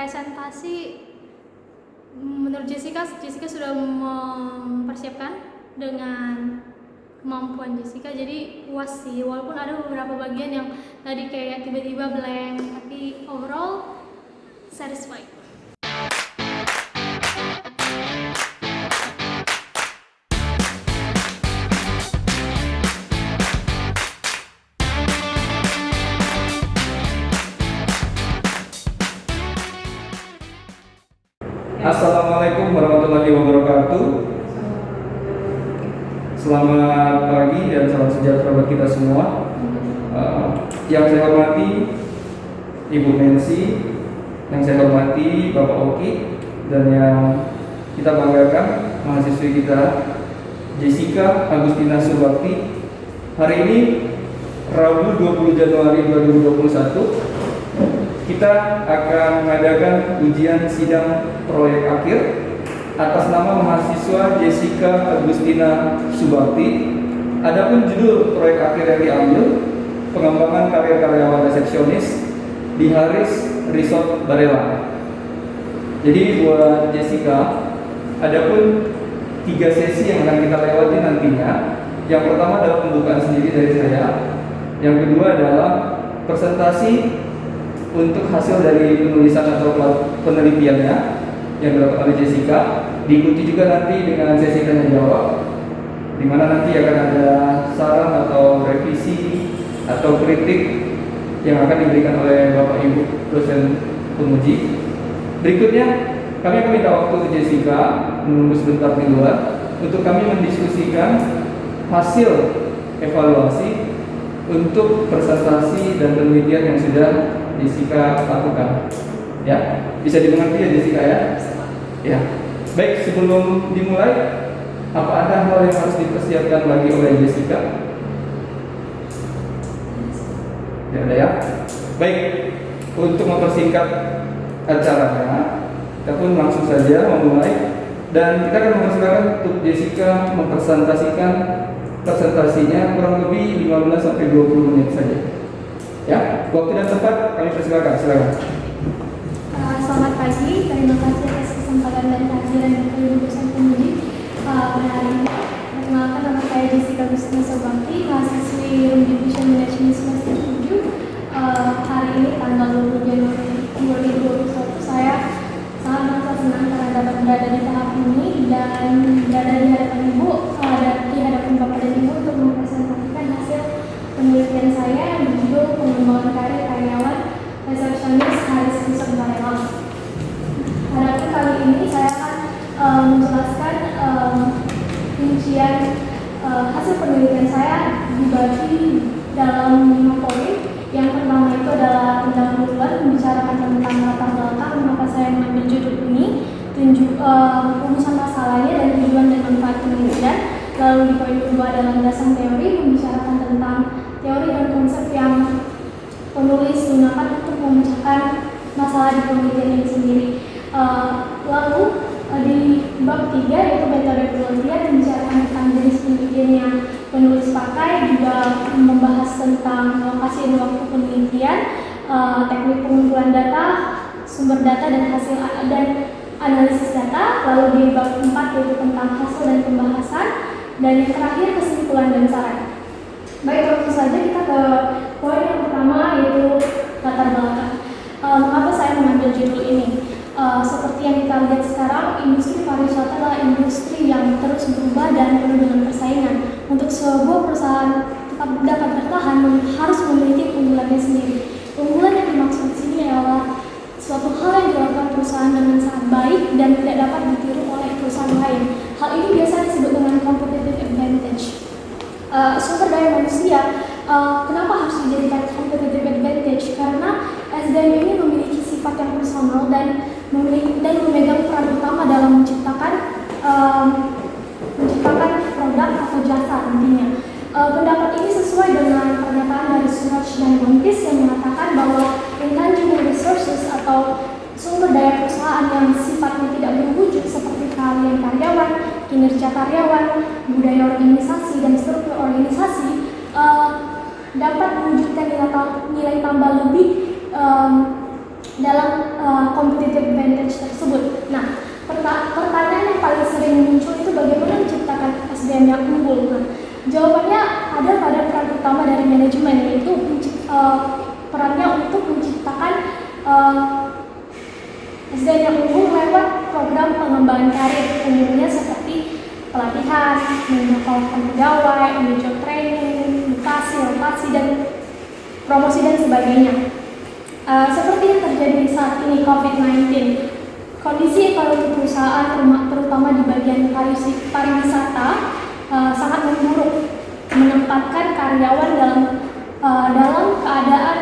presentasi menurut Jessica sudah mempersiapkan dengan kemampuan Jessica, jadi puas sih, walaupun ada beberapa bagian yang tadi kayak tiba-tiba blank, tapi overall satisfied. Assalamualaikum warahmatullahi wabarakatuh. Selamat pagi dan salam sejahtera buat kita semua. Yang saya hormati Ibu Nancy, yang saya hormati Bapak Oki, dan yang kita banggakan mahasiswi kita Jessica Agustina Subakti. Hari ini Rabu 20 Januari 2021 kita akan mengadakan ujian sidang proyek akhir atas nama mahasiswa Jessica Agustina Subakti. Adapun judul proyek akhir yang diambil, pengembangan karir karyawan resepsionis di Haris Resort Barelang. Jadi buat Jessica, adapun 3 sesi yang akan kita lewati nantinya. Yang pertama adalah pembukaan sendiri dari saya. Yang kedua adalah presentasi untuk hasil dari penulisan atau penelitiannya yang dilakukan oleh Jessica, diikuti juga nanti dengan sesi tanya jawab, di mana nanti akan ada saran atau revisi atau kritik yang akan diberikan oleh Bapak Ibu dosen penguji. Berikutnya kami akan minta waktu ke Jessica menunggu sebentar di luar untuk kami mendiskusikan hasil evaluasi untuk presentasi dan penelitian yang sudah Jessica lakukan. Ya, bisa dimengerti ya Jessica ya? Ya. Baik, sebelum dimulai, apa ada hal yang harus dipersiapkan lagi oleh Jessica? Ya, ada ya. Baik, untuk mempersingkat acaranya, kita pun langsung saja memulai, dan kita akan mempersilakan untuk Jessica mempresentasikan presentasinya kurang lebih 15 sampai 20 menit saja. Ya, waktu dan tempat kami persilakan. Silakan. Selamat pagi, terima kasih atas kesempatan dan kehadiran Ibu dosen penguji hari ini. Perkenalkan, nama saya Jessica Agustina Subakti, mahasiswi Room Division Management semester 7. Hari ini tanggal 20 Januari 2021, saya sangat merasa senang karena dapat berada di tahap ini dan berada di hadapan Ibu dan di hadapan Bapak dan Ibu untuk mempresentasikan hasil penelitian saya yang berjudul pengembangan karir karyawan resepsionis Haris Resort Barelang. Adapun kali ini saya akan menjelaskan rincian hasil penelitian saya dibagi dalam 5 poin. Yang pertama itu adalah pendahuluan, membicarakan tentang latar belakang mengapa saya mengambil judul ini, rumusan masalahnya dan tujuan dan manfaat penelitian. Lalu di poin kedua adalah landasan teori, membicarakan tentang teori dan konsep yang penulis gunakan untuk memecahkan masalah di penelitian ini sendiri. Lalu di bab 3 yaitu metode penelitian, membicarakan tentang jenis penelitian yang penulis pakai, juga membahas tentang lokasi dan waktu penelitian, teknik pengumpulan data, sumber data dan hasil dan analisis data. Lalu di bab 4 yaitu tentang hasil dan pembahasan, dan yang terakhir kesimpulan dan saran. Baik, langsung saja kita ke poin yang pertama yaitu latar belakang. Mengapa saya mengambil judul ini? Seperti yang kita lihat sekarang, industri pariwisata adalah industri yang terus berubah dan penuh dengan persaingan. Untuk sebuah perusahaan tetap dapat bertahan, harus memiliki keunggulannya sendiri. Keunggulan yang dimaksud di sini adalah suatu hal yang dilakukan perusahaan dengan sangat baik dan tidak dapat ditiru oleh perusahaan lain. Hal ini biasa disebut dengan competitive advantage. Sumber daya manusia, kenapa harus dijadikan competitive advantage? Karena SDM ini memiliki sifat yang personal dan memegang peran utama dalam menciptakan produk atau jasa nantinya. Pendapat ini sesuai dengan pernyataan dari Suraj dan Montis yang mengatakan bahwa intangible resources atau sumber daya perusahaan yang sifatnya tidak berwujud seperti keahlian karyawan, kinerja karyawan, budaya organisasi, dan struktur organisasi dapat mewujudkan nilai tambah lebih dalam competitive advantage tersebut. Nah, pertanyaan yang paling sering muncul itu bagaimana menciptakan SDM yang unggul. Nah, jawabannya ada pada peran utama dari manajemen, yaitu perannya untuk menciptakan SDM yang unggul lewat program pengembangan karir, umumnya seperti pelatihan, menyekolahkan pegawai, on-the-job training, mutasi, rotasi, dan promosi dan sebagainya. Seperti yang terjadi saat ini COVID-19, kondisi ekonomi perusahaan terutama di bagian pariwisata sangat memburuk, menempatkan karyawan dalam keadaan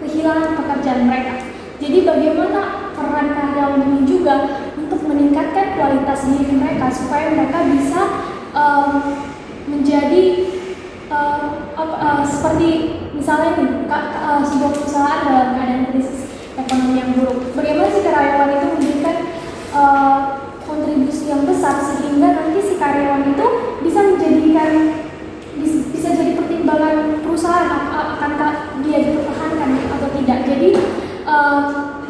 kehilangan pekerjaan mereka. Jadi bagaimana peran karyawan ini juga untuk meningkatkan kualitas diri mereka supaya mereka bisa menjadi seperti misalnya sebuah perusahaan dalam keadaan krisis ekonomi yang buruk. Bagaimana si karyawan itu memberikan kontribusi yang besar sehingga nanti si karyawan itu bisa jadi pertimbangan perusahaan akankah dia dipertahankan atau tidak.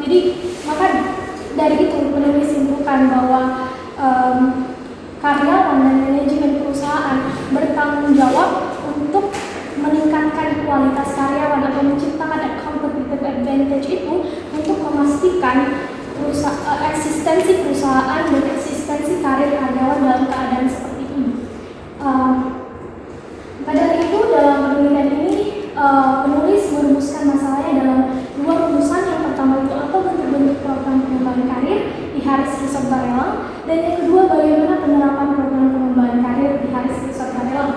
Jadi maka dari itu penulis simpulkan bahwa karyawan dan manajemen perusahaan bertanggung jawab untuk meningkatkan kualitas karyawan atau menciptakan competitive advantage itu untuk memastikan eksistensi perusahaan dan eksistensi karir karyawan dalam keadaan seperti ini. Maka dari itu dalam penelitian ini penulis merumuskan masalahnya dalam 2 rumusan. Yang pertama itu apa bentuk-bentuk program pengembangan karir di Harris Resort Barelang, dan yang kedua bagaimana penerapan program pengembangan karir di Harris Resort Barelang.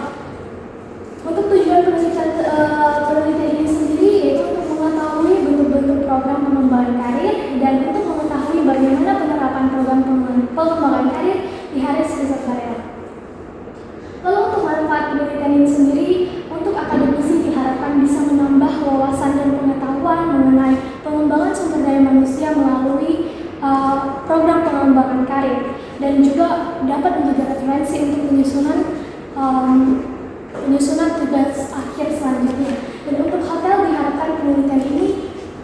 Untuk tujuan penelitian ini sendiri yaitu untuk mengetahui bentuk-bentuk program pengembangan karir dan untuk mengetahui bagaimana penerapan program pengembangan karir di Harris Resort Barelang. Lalu untuk manfaat penelitian ini sendiri, untuk akademisi diharapkan bisa menambah wawasan dan pengetahuan mengenai pengembangan sumber daya manusia melalui program pengembangan karir, dan juga dapat menjadi referensi untuk penyusunan tugas akhir selanjutnya. Dan untuk hotel diharapkan penelitian ini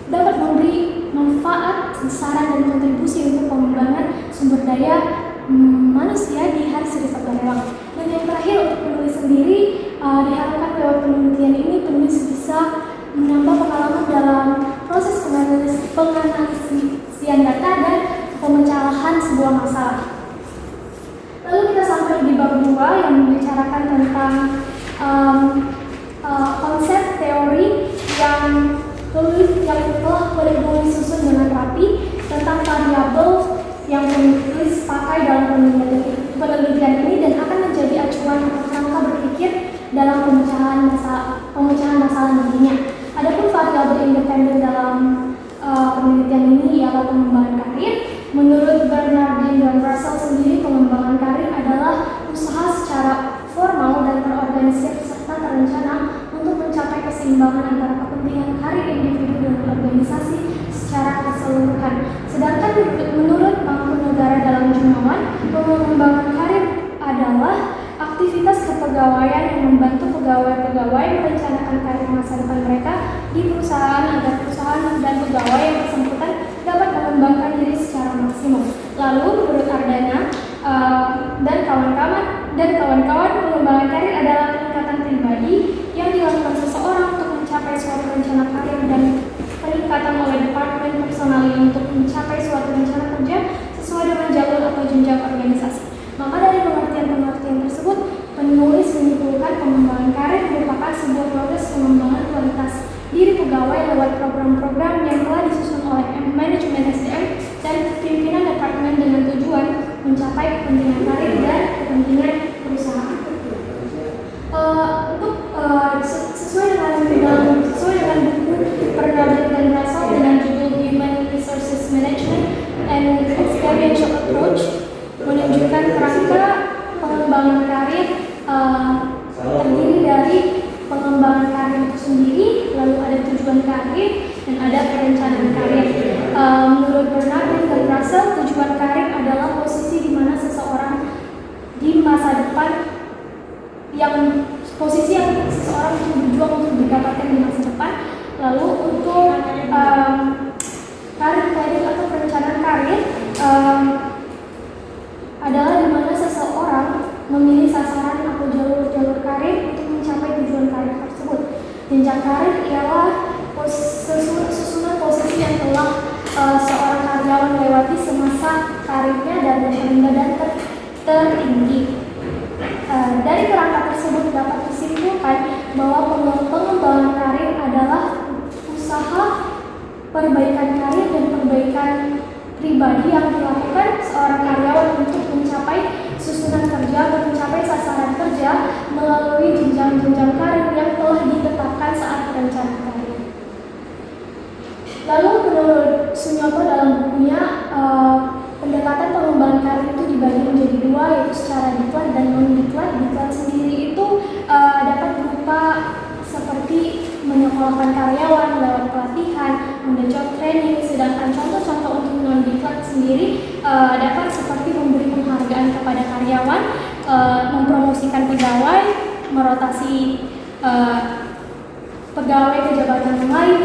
dapat memberi manfaat, saran, dan kontribusi untuk pengembangan sumber daya manusia di Harris Resort Barelang. Dan yang terakhir untuk penulis sendiri diharapkan lewat penelitian ini penulis bisa menambah pengalaman dalam proses penganalisian data dan pemecahan sebuah masalah. Lalu kita sampai di bab 2 yang membicarakan tentang konsep teori yang telah boleh disusun dengan rapi tentang variabel yang penulis pakai dalam penelitian ini dan akan menjadi acuan atau kerangka berpikir dalam pemecahan masalah nantinya. Adapun variabel independen dalam penelitian ini ialah pengembangan karir. Menurut Bernardin dan Russell sendiri, pengembangan karir adalah usaha secara formal dan terorganisir serta terencana untuk mencapai keseimbangan antara kepentingan karir individu dan organisasi secara keseluruhan. Sedangkan menurut Mangkunegara dalam Jumawan, pengembangan karir adalah aktivitas kepegawaian yang membantu pegawai-pegawai merencanakan karir masa depan mereka di perusahaan agar perusahaan dan pegawai yang bersangkutan dapat mengembangkan diri secara maksimum. Lalu menurut Ardana dan kawan-kawan, pengembangan karir adalah peningkatan pribadi yang dilakukan seseorang untuk mencapai suatu rencana karir dan peningkatan oleh departemen personal untuk mencapai suatu rencana kerja sesuai dengan jalur atau jenjang organisasi. Maka dari pengertian tersebut, penulis menyimpulkan pengembangan karir merupakan sebuah proses pengembangan kualitas diri pegawai lewat program-program yang telah disusun oleh manajemen SDM dan pimpinan departemen dengan tujuan mencapai kepentingan karir dan kepentingan perusahaan. Sesuai dengan buku Bernardin dan Russell dengan judul Human Resources Management and Experiential Approach menunjukkan kerangka pengembangan karir terdiri dari pengembangan karir itu sendiri, lalu ada tujuan karir dan ada perencanaan karir. Menurut Bernardin dan Russell, tujuan karir adalah posisi di mana seseorang di masa depan posisi yang seseorang itu berjuang untuk didapatkan di masa depan. Lalu untuk karir planning atau perencanaan seorang karyawan melewati semasa karirnya dari rendah dan tertinggi. Dari kerangka tersebut dapat disimpulkan bahwa pengembangan karir adalah usaha perbaikan karir dan perbaikan pribadi yang dilakukan seorang karyawan untuk mencapai susunan kerja atau mencapai sasaran kerja melalui jenjang-jenjang karir yang telah ditetapkan saat perencanaan karir. Lalu menurut Sunyoto dalam bukunya, pendekatan pengembangan karir itu dibagi menjadi dua, yaitu secara diklat dan non-diklat. Diklat sendiri itu dapat berupa seperti menyekolahkan karyawan lewat pelatihan, job training, sedangkan contoh-contoh untuk non-diklat sendiri dapat seperti memberi penghargaan kepada karyawan, mempromosikan pegawai, merotasi pegawai ke jabatan lain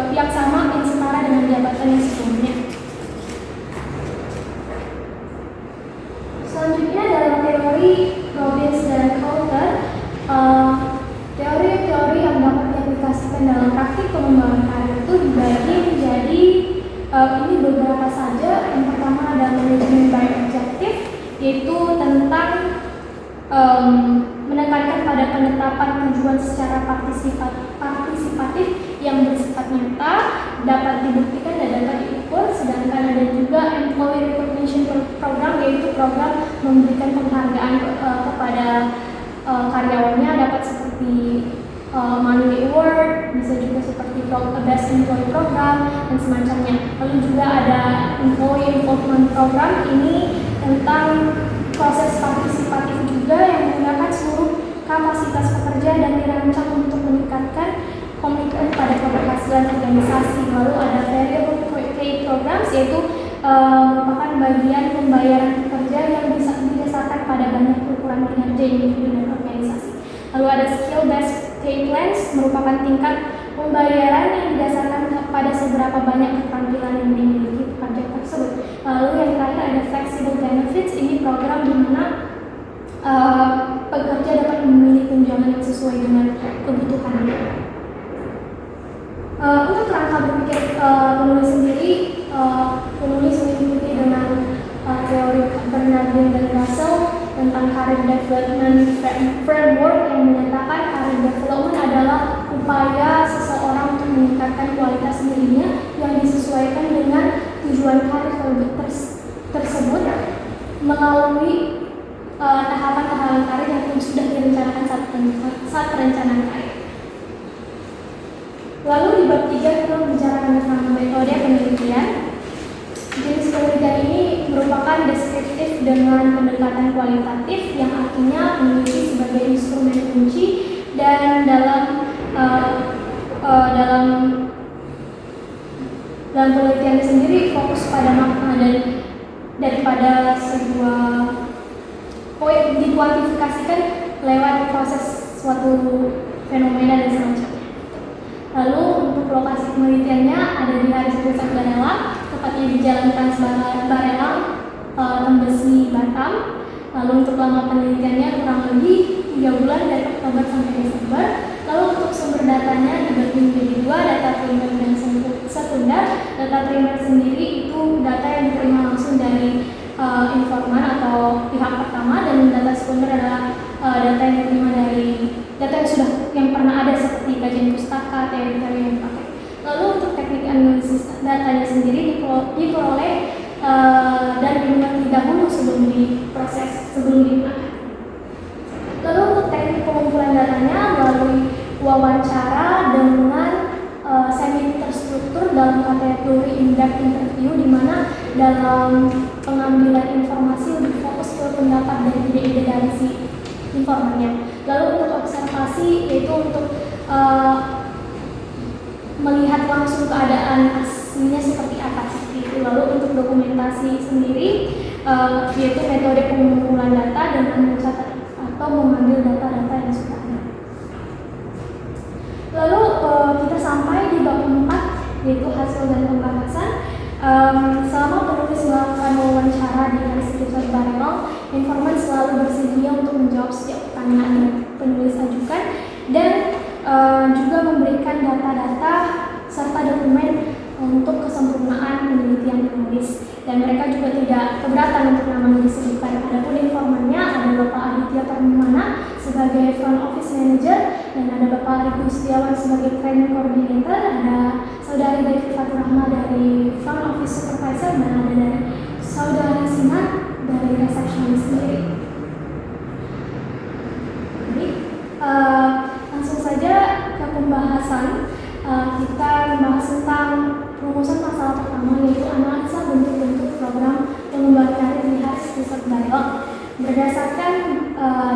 yang sama, yang setara dengan jabatan yang sebelumnya. Selanjutnya dalam teori Robbins dan Coulter, teori-teori yang dapat diaplikasikan dalam praktik pengembangan karir itu dibagi menjadi ini beberapa saja. Yang pertama ada management by objective, yaitu tentang menekankan pada penetapan tujuan secara partisipatif yang bersifat nyata, dapat dibuktikan dan dapat diukur. Sedangkan ada juga employee recognition program, yaitu program memberikan penghargaan kepada karyawannya, dapat seperti monthly award, bisa juga seperti best employee program dan semacamnya. Lalu juga ada employee involvement program, ini tentang proses partisipatif juga yang menggunakan seluruh kapasitas pekerja dan dirancang untuk meningkatkan komitmen pada keberhasilan organisasi. Lalu ada variable pay programs, yaitu merupakan bagian pembayaran pekerja yang bisa didasarkan pada banyak ukuran kinerja individu dan organisasi. Lalu ada skill based pay plans, merupakan tingkat pembayaran yang didasarkan pada seberapa banyak keterampilan yang dimiliki pekerja tersebut. Lalu yang terakhir ada flexible benefits, ini program di mana pekerja dapat memilih tunjangan yang sesuai dengan kebutuhannya. Untuk kerangka berpikir penulis sendiri, penulis mengikuti dengan teori Bernardin dan Russell tentang career development framework yang menyatakan career development adalah upaya seseorang untuk meningkatkan kualitas dirinya yang disesuaikan dengan tujuan karir tersebut melalui tahapan-tahapan karir yang sudah direncanakan saat perencanaan karir. Lalu di bab 3 kita bicara tentang metode penelitian. Jenis penelitian ini merupakan deskriptif dengan pendekatan kualitatif, yang artinya peneliti sebagai instrumen kunci, dan dalam penelitian sendiri fokus pada makna dan daripada sebuah poin dikuantifikasikan lewat proses suatu fenomena dan semacamnya. Lalu untuk lokasi penelitiannya ada di Haris Pusat Barelang, tepatnya di Jalan Trans Barelang, Tembesi, Batam. Lalu untuk lama penelitiannya kurang lebih 3 bulan dari Oktober sampai Desember. Lalu untuk sumber datanya dibagi menjadi 2, data primer dan sekunder. Data primer sendiri itu data yang diterima langsung dari informan atau pihak pertama, dan data sekunder adalah data yang diterima dari data yang pernah ada seperti kajian pustaka, teori-teori yang dipakai. Lalu untuk teknik analisis datanya sendiri diperoleh dan dimengerti dahulu sebelum digunakan. Lalu untuk teknik pengumpulan datanya melalui wawancara dengan semi terstruktur dalam kategori in-depth interview, di mana dalam pengambilan informasi lebih fokus ke pendapat dan ide-ide dari si informannya. Lalu untuk observasi, yaitu untuk melihat langsung keadaan aslinya seperti apa seperti itu. Lalu untuk dokumentasi sendiri, yaitu metode pengumpulan data dengan mencatat atau mengambil data-data yang sudah ada. Lalu kita sampai di bab 4, yaitu hasil dan pembahasan. Selama penulis melakukan wawancara di Haris Pusat Barelang, informan selalu bersedia untuk menjawab setiap pertanyaan yang penulis ajukan, dan juga memberikan data-data serta dokumen untuk kesempurnaan seperti yang menulis, dan mereka juga tidak keberatan untuk namanya disebutkan. Adapun informannya ada Bapak Aditya Permana sebagai front office manager, dan ada Bapak Ariku Setiawan sebagai training coordinator, ada Saudari Devi Fatur Rahma dari front office supervisor, dan ada dari Saudari Sinar dari resepsionis sendiri. Jadi langsung saja ke pembahasan. Kita membahas tentang rumusan masalah pertama, yaitu analisa bentuk-bentuk program pengembangan karir di Haris Research Dialog. Berdasarkan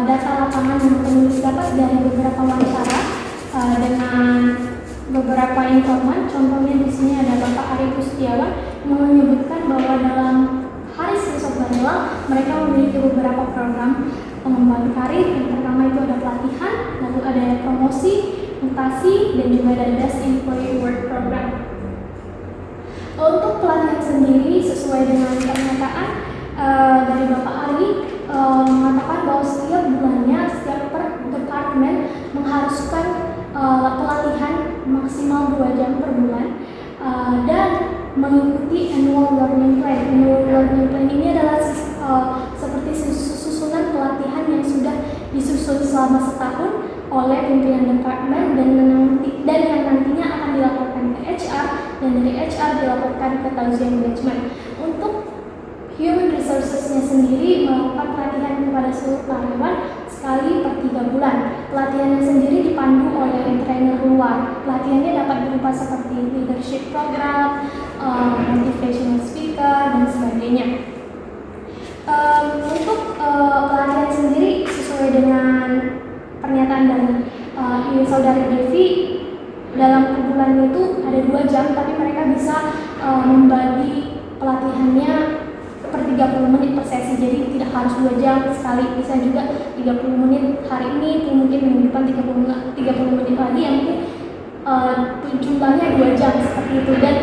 data lapangan yang penulis dapat dari beberapa wawancara dengan beberapa informan, contohnya di sini ada Bapak Ariku Setiawan menyebutkan bahwa dalam Haris Research Dialog mereka memiliki beberapa program pengembangan karir. Yang pertama itu ada pelatihan, lalu ada promosi, mutasi, dan juga ada Best Employee Award Program. Untuk pelatihan sendiri, sesuai dengan pernyataan dari Bapak Ari, mengatakan bahwa setiap bulannya, setiap per departemen mengharuskan pelatihan maksimal 2 jam per bulan, dan mengikuti annual learning plan. Annual learning plan ini adalah seperti susunan pelatihan yang sudah disusun selama setahun oleh pimpinan departemen dan yang nantinya akan dilaporkan ke HR, dan dari HR dilaporkan ke tausiah manajemen. Untuk human resources-nya sendiri melakukan pelatihan kepada seluruh karyawan sekali per 3 bulan. Pelatihannya sendiri dipandu oleh trainer luar. Pelatihannya dapat berupa seperti leadership program, motivational speaker, dan sebagainya. Untuk pelatihan sendiri sesuai dengan pernyataan dari Saudari Devi, dalam per bulan itu ada 2 jam, tapi mereka bisa membagi pelatihannya per 30 menit per sesi, jadi tidak harus 2 jam sekali, bisa juga 30 menit hari ini, mungkin minggu depan 30 menit lagi, yang mungkin jumlahnya 2 jam seperti itu. Dan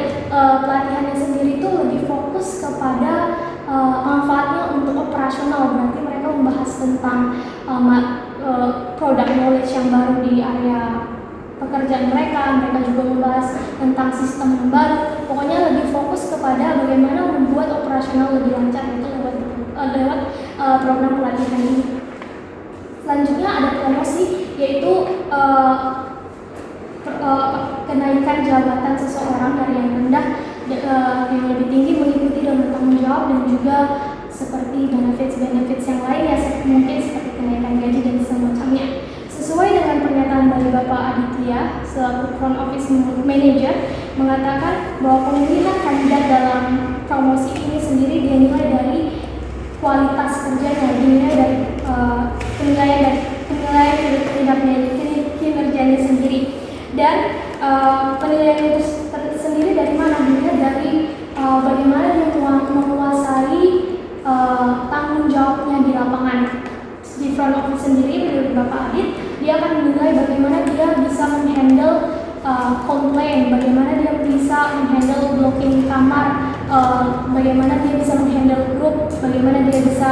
pelatihannya sendiri itu lebih fokus kepada manfaatnya untuk operasional, berarti mereka membahas tentang product knowledge yang baru di area pekerjaan mereka. Mereka juga membahas tentang sistem yang baru. Pokoknya lebih fokus kepada bagaimana membuat operasional lebih lancar, itu lewat program pelatihan ini. Selanjutnya ada promosi, yaitu kenaikan jabatan seseorang dari yang rendah yang lebih tinggi, mengikuti dengan tanggung jawab dan juga seperti benefits yang lain, ya mungkin seperti kenaikan gaji dan semacamnya. Sesuai dengan pernyataan dari Bapak Aditya selaku front office manager, mengatakan bahwa pemilihan kandidat dalam promosi ini sendiri dinilai dari kualitas kerjanya, dinilai dari penilaian kinerjanya sendiri, dan penilaian itu sendiri dari mana? Dinilai dari bagaimana dia menguasai tanggung jawabnya di lapangan. Di front office sendiri menurut Bapak Adit, dia akan menilai bagaimana dia bisa menghandle komplain, bagaimana dia bisa menghandle blocking kamar, bagaimana dia bisa menghandle grup, bagaimana dia bisa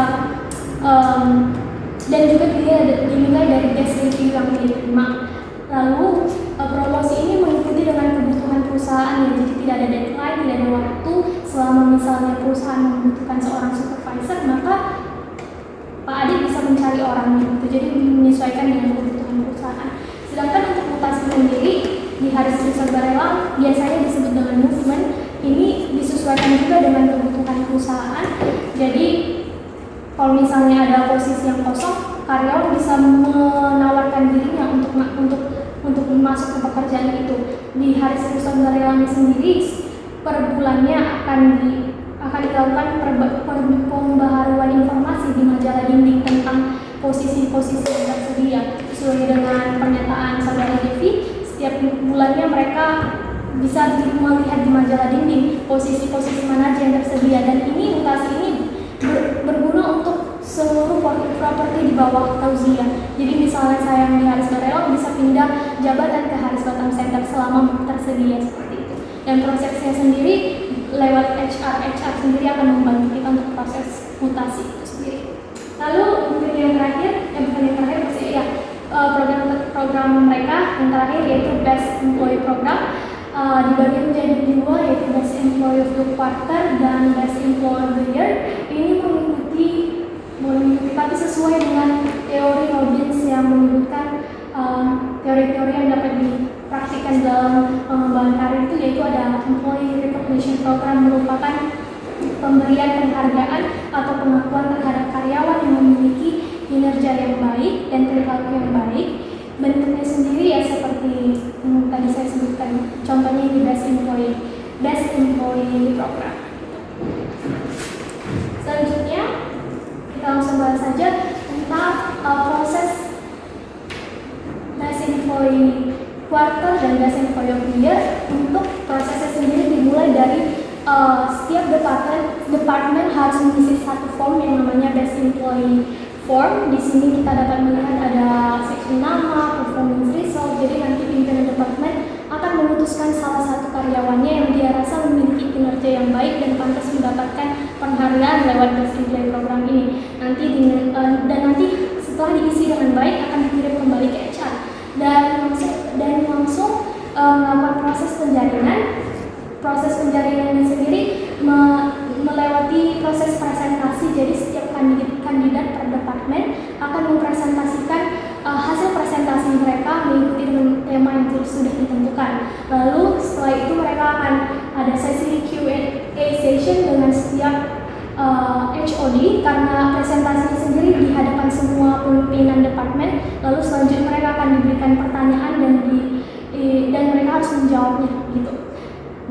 dan juga dia dinilai dari guest review yang dia terima. Lalu promosi ini mengikuti dengan kebutuhan perusahaan, ya, jadi tidak ada deadline, tidak ada waktu. Selama misalnya perusahaan membutuhkan seorang supervisor, maka Pak Adi bisa mencari orangnya, gitu. Jadi menyesuaikan dengan kebutuhan perusahaan. Sedangkan untuk mutasi sendiri di Haris Research Dialog biasanya disebut dengan movement. Ini disesuaikan juga dengan kebutuhan perusahaan. Jadi kalau misalnya ada posisi yang kosong, karyawan bisa menawarkan dirinya untuk masuk ke pekerjaan itu. Di Haris Research Dialog sendiri per bulannya akan dilakukan pembaharuan informasi di majalah dinding tentang posisi-posisi yang tersedia. Sesuai dengan pernyataan Saudari Devi, setiap bulannya mereka bisa melihat di majalah dinding posisi-posisi mana aja yang tersedia, dan ini mutasi ini berguna untuk seluruh properti di bawah tausiah. Jadi misalnya saya di Haris Dialog bisa pindah jabatan ke Haris Batam Center selama tersedia seperti itu. Dan prosesnya sendiri lewat HR sendiri akan membantu kita untuk proses mutasi itu sendiri. Lalu mungkin yang terakhir, bukan yang terakhir pasti ya, program mereka yang terakhir yaitu Best Employee Program, dibagi menjadi 2, yaitu Best Employee of the Quarter dan Best Employee of the Year ini mengikuti tapi sesuai dengan teori Robbins yang menyebutkan teori-teori yang dapat dipraktikkan dalam pengembangan karir itu, yaitu ada Employee Recognition Program, merupakan pemberian penghargaan atau pengakuan terhadap karyawan yang memiliki kinerja yang baik dan perilaku yang baik. Bentuknya sendiri ya seperti yang tadi saya sebutkan, contohnya di Best Employee Program. Selanjutnya kita langsung bahas saja tentang proses Best Employee Quarter dan Best Employee of the Year. Untuk prosesnya sendiri dimulai dari setiap departemen harus mengisi satu form yang namanya Best Employee Form. Di sini kita dapat melihat ada seksi nama, performance result. Jadi nanti pimpinan departemen akan memutuskan salah satu karyawannya yang dia rasa memiliki kinerja yang baik dan pantas mendapatkan penghargaan lewat Best Employee Program ini. Nanti setelah diisi dengan baik akan dikirim kembali ke HR dan langsung melakukan proses penjaringan. Proses penjaringannya sendiri melewati proses presentasi. Jadi setiap kandidat per departemen akan mempresentasikan hasil presentasi mereka mengikuti dengan tema yang sudah ditentukan. Lalu setelah itu mereka akan ada sesi Q&A session dengan setiap HOD, karena presentasinya sendiri di hadapan semua pimpinan departemen. Lalu selanjutnya mereka akan diberikan pertanyaan dan mereka harus menjawabnya gitu.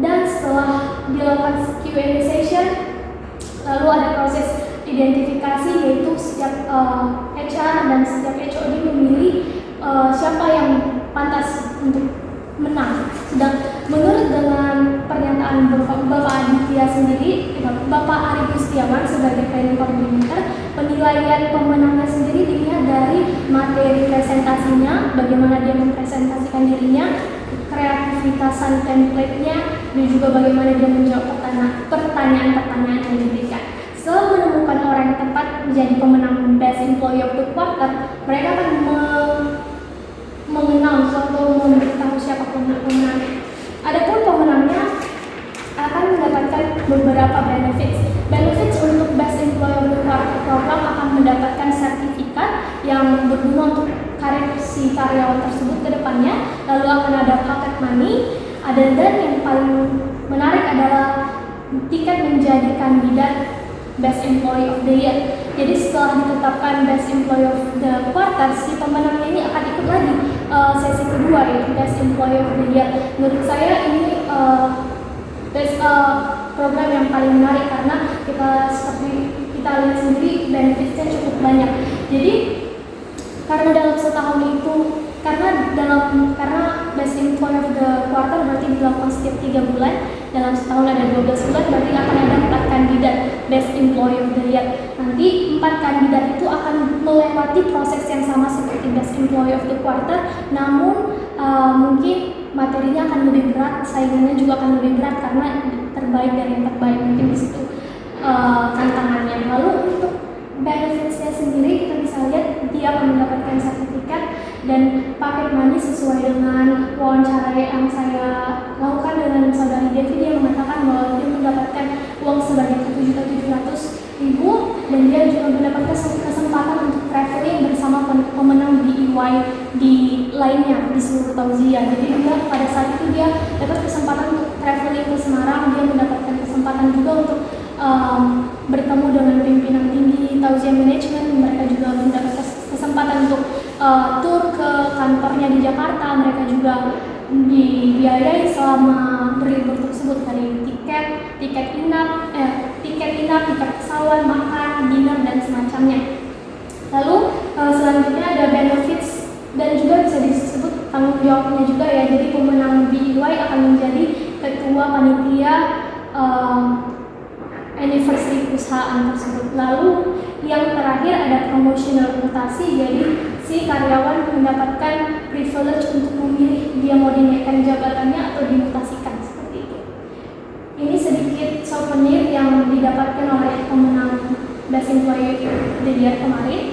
Dan setelah dilakukan Q&A session, lalu ada proses identifikasi, yaitu setiap HR dan setiap HOD memilih siapa yang pantas untuk menang. Menurut dengan pernyataan Bapak Aditya sendiri, Bapak Ari Gustiawan sebagai training coordinator, penilaian pemenangnya sendiri dilihat dari materi presentasinya, bagaimana dia mempresentasikan dirinya, kreativitasan template-nya, dan juga bagaimana dia menjawab pertanyaan-pertanyaan yang diberikan. Setelah menemukan orang yang tepat menjadi pemenang Best Employee of the Quarter, mereka akan mengenal atau memberitahu siapa pemenangnya. Adapun pemenangnya akan mendapatkan beberapa benefits. Benefits untuk Best Employee of the Quarter program akan mendapatkan sertifikat yang berguna untuk karir si karyawan tersebut ke depannya. Lalu akan ada pocket money. Dan yang paling menarik adalah tiket menjadi kandidat Best Employee of the Year. Jadi setelah ditetapkan Best Employee of the Quarter, si pemenangnya ini akan ikut lagi sesi kedua, yaitu Best Employee of the Year. Menurut saya ini program yang paling menarik karena seperti kita lihat sendiri benefitsnya cukup banyak. Jadi karena dalam setahun itu, karena Best Employee of the Quarter berarti dilakukan setiap 3 bulan, dalam setahun ada 12 bulan, berarti akan ada 4 kandidat Best Employee of the Year. Nanti 4 kandidat itu akan melewati proses yang sama seperti Best Employee of the Quarter, namun mungkin materinya akan lebih berat, saingannya juga akan lebih berat karena terbaik dari yang terbaik, mungkin di situ tantangannya. Lalu untuk benefitsnya sendiri kita bisa lihat dia akan mendapatkan sertifikat dan paket money sesuai dengan wawancara yang saya lakukan dengan saudari Devi. Dia mengatakan bahwa dia mendapatkan uang sebanyak 7.700.000 dan dia juga mendapatkan kesempatan untuk traveling bersama pemenang DIY di lainnya di seluruh Tauziyah. Jadi dia pada saat itu dia dapat kesempatan untuk traveling ke Semarang. Dia mendapatkan kesempatan juga untuk bertemu dengan pimpinan tinggi Tauziyah Management. Mereka juga mendapatkan kesempatan untuk tur ke kantornya di Jakarta. Mereka juga dibiayai selama berlibur tersebut, dari tiket inap, tiket pesawat, makan, dinner dan semacamnya. Lalu selanjutnya ada benefits dan juga bisa disebut tanggung jawabnya juga ya. Jadi pemenang DIY akan menjadi ketua panitia anniversary perusahaan tersebut. Lalu yang terakhir ada promotional mutasi, jadi si karyawan mendapatkan privilege untuk memilih dia mau dinaikkan jabatannya atau dimutasikan, seperti itu. Ini sedikit souvenir yang didapatkan oleh pemenang Best Employee of the Year kemarin.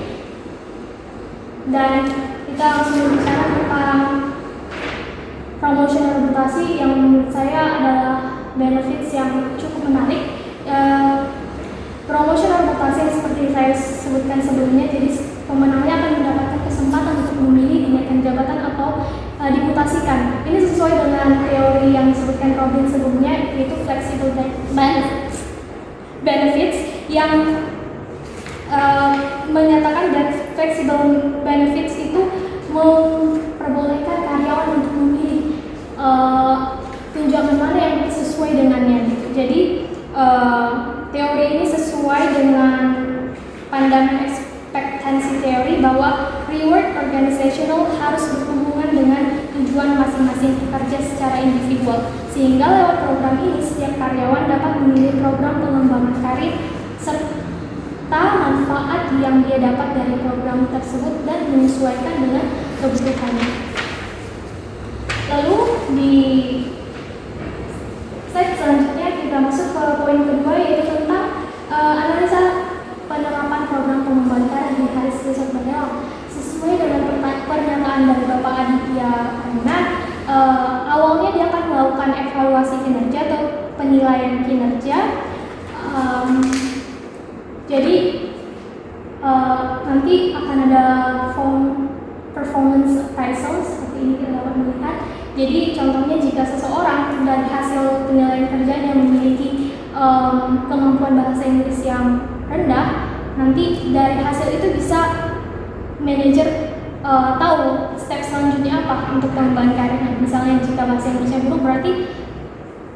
Dan kita langsung berbicara tentang promotional mutasi yang menurut saya adalah benefits yang cukup menarik. Promotion reputasi yang seperti saya sebutkan sebelumnya, jadi pemenangnya akan mendapatkan kesempatan untuk memilih dinaikkan jabatan atau dimutasikan. Ini sesuai dengan teori yang disebutkan Robin sebelumnya, yaitu flexible benefits yang menyatakan dan flexible benefits itu memperbolehkan karyawan untuk memilih tunjangan mana yang sesuai dengannya gitu. Jadi teori ini sesuai dengan pandangan ekspektansi teori bahwa reward organizational harus berhubungan dengan tujuan masing-masing pekerja secara individual, sehingga lewat program ini setiap karyawan dapat memilih program pengembangan karir serta manfaat yang dia dapat dari program tersebut dan menyesuaikan dengan kebutuhannya. Lalu di slide selanjutnya kita masuk ke poin kedua, yaitu tentang analisa penerapan program pengembangan karir di Harris Research Barrel. Sesuai dengan pernyataan dari Bapak Aditya Renat, awalnya dia akan melakukan evaluasi kinerja atau penilaian kinerja. Jadi nanti akan ada performance appraisal seperti ini kita dapat melihat. Jadi contohnya jika seseorang dari hasil penilaian kerjanya memiliki kemampuan bahasa Inggris yang rendah, nanti dari hasil itu bisa manajer tahu step selanjutnya apa untuk pengembangan karirnya. Misalnya jika bahasa Inggrisnya buruk, berarti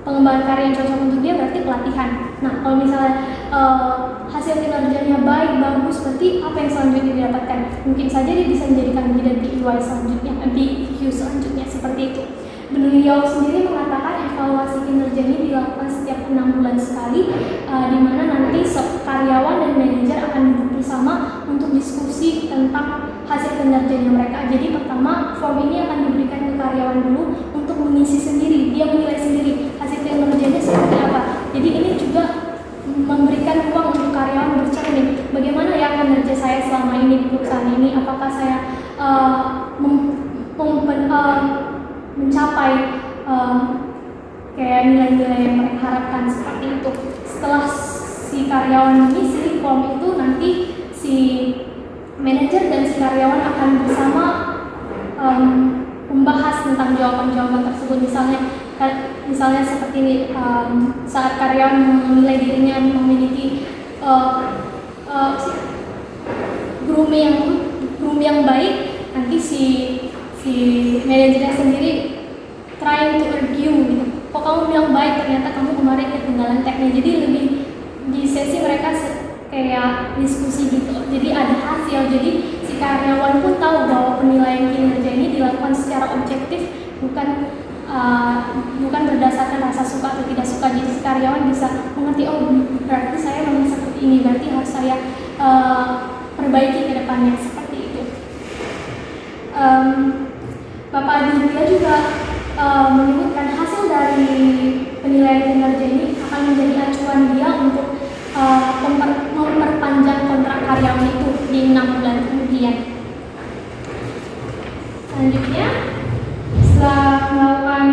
pengembangan karir yang cocok untuk dia berarti pelatihan. Nah, kalau misalnya hasil kinerjanya baik, bagus, berarti apa yang selanjutnya didapatkan? Mungkin saja dia bisa menjadikan leader di EY selanjutnya, di Q selanjutnya, seperti itu. Beliau sendiri mengatakan evaluasi kinerja ini dilakukan setiap 6 bulan sekali, di mana nanti karyawan dan manajer akan duduk bersama untuk diskusi tentang hasil kinerjanya mereka. Jadi pertama, form ini akan diberikan ke karyawan dulu untuk mengisi sendiri, dia menilai sendiri hasil kinerjanya seperti apa. Jadi ini juga memberikan ruang untuk karyawan bercermin, bagaimana ya kinerja saya selama ini di perusahaan ini, apakah saya mencapai kayak nilai-nilai yang mereka harapkan, seperti itu. Setelah si karyawan mengisi form itu, nanti si manajer dan si karyawan akan bersama membahas tentang jawaban-jawaban tersebut. Misalnya seperti ini, saat karyawan menilai dirinya memiliki groom yang baik, nanti si manajernya sendiri trying to argue gitu. Kok kamu bilang baik, ternyata kamu kemarin ketinggalan tagnya. Jadi lebih di sesi mereka kayak diskusi gitu. Jadi ada hasil. Jadi si karyawan pun tahu bahwa penilaian kinerja ini dilakukan secara objektif, bukan berdasarkan rasa suka atau tidak suka. Jadi si karyawan bisa mengerti, oh berarti saya memang seperti ini, berarti harus saya perbaiki ke depannya, seperti itu. Bapak Aditya juga menyebutkan hasil dari penilaian kinerja ini akan menjadi acuan dia untuk memperpanjang kontrak karyawan itu di 6 bulan kemudian. Selanjutnya, setelah melakukan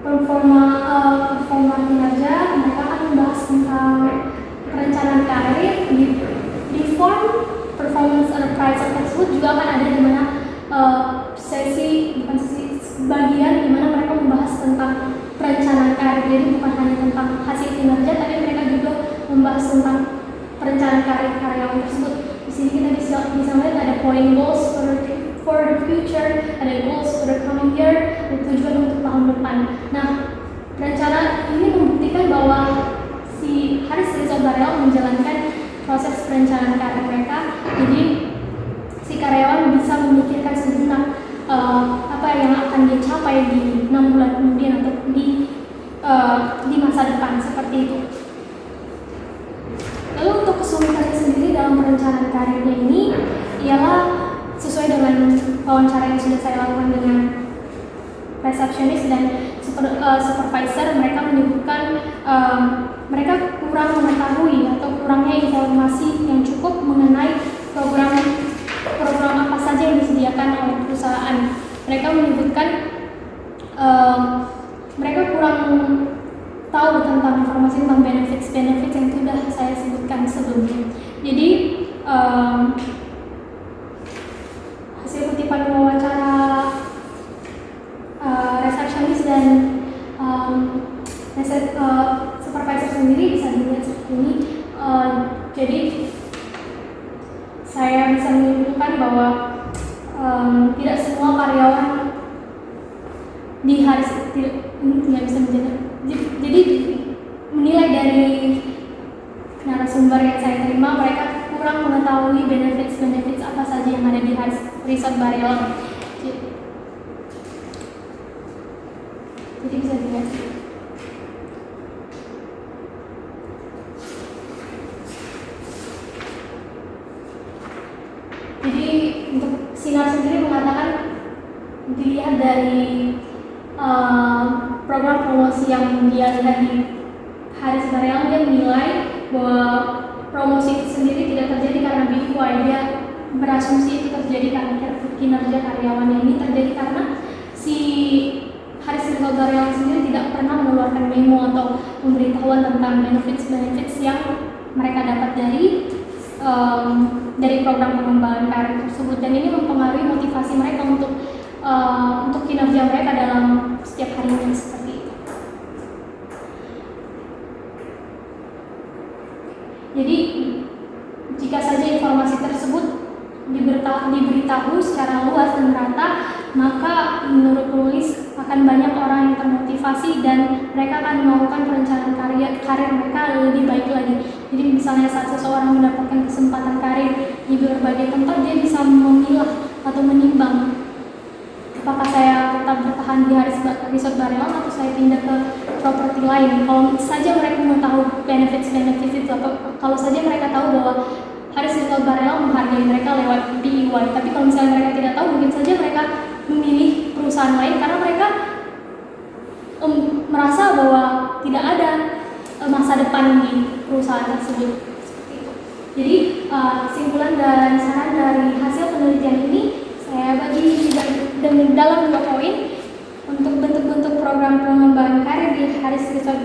performa kinerja, mereka akan membahas tentang perencanaan karir. Di form performance appraisal tersebut juga akan ada di mana bagian di mana mereka membahas tentang perencanaan karir. Jadi bukan hanya tentang hasil kinerja, tapi mereka juga membahas tentang perencanaan karir karyawan tersebut. Di sini kita bisa melihat ada point goals for the future, ada goals for the coming year, dan tujuan untuk tahun depan. Nah, perencanaan ini membuktikan bahwa si Harris Research Barrel menjalankan proses perencanaan karir mereka. Jadi si karyawan bisa memikirkan sejenak apa yang akan dia capai di 6 bulan kemudian atau di masa depan, seperti itu. Lalu untuk kesulitannya sendiri dalam perencanaan karirnya ini ialah sesuai dengan wawancara yang sudah saya lakukan dengan resepsionis dan supervisor. Mereka menyebutkan mereka kurang mengetahui atau kurangnya informasi yang cukup mengenai program apa saja yang disediakan oleh perusahaan. Mereka menyebutkan mereka kurang tahu informasi tentang benefits yang sudah saya sebutkan sebelumnya. Jadi hasil kutipan wawancara resepsionis dan supervisor sendiri bisa dilihat seperti ini. Jadi saya bisa menyimpulkan bahwa tidak semua karyawan di Haris tidak bisa menjaga. Jadi menilai dari narasumber yang saya terima, mereka kurang mengetahui benefits apa saja yang ada di Haris Resort Barelang. Jadi bisa dilihat. Jadi untuk Sinar sendiri mengatakan dilihat dari program promosi yang dia lihat di Haris Barelang, dia menilai bahwa promosi itu sendiri tidak terjadi karena BQI. Dia berasumsi itu terjadi karena kinerja karyawannya. Ini terjadi karena si Haris Barelang sendiri tidak pernah mengeluarkan memo atau pemberitahuan tentang benefits yang mereka dapat dari program pengembangan karir tersebut, dan ini mempengaruhi motivasi mereka untuk kinerja mereka dalam setiap harinya seperti itu. Jadi jika saja informasi tersebut diberitahu secara luas dan merata, maka menurut penulis akan banyak orang yang termotivasi dan mereka akan melakukan perencanaan karir mereka lebih baik lagi. Jadi misalnya saat seseorang mendapatkan kesempatan karir di berbagai tempat, dia bisa memilah atau menimbang apakah saya tetap bertahan di Haris Resort Barelang atau saya pindah ke properti lain. Kalau saja mereka mengetahui benefits itu, kalau saja mereka tahu bahwa Haris Resort Barelang menghargai mereka lewat DIY, tapi kalau misalnya mereka tidak tahu, mungkin saja mereka memilih perusahaan lain karena mereka merasa bahwa tidak ada masa depan di perusahaan tersebut. Seperti itu. Jadi kesimpulan dan saran dari hasil penelitian ini saya bagi dalam 2 poin untuk bentuk-bentuk program pengembangan karir di Haris Resort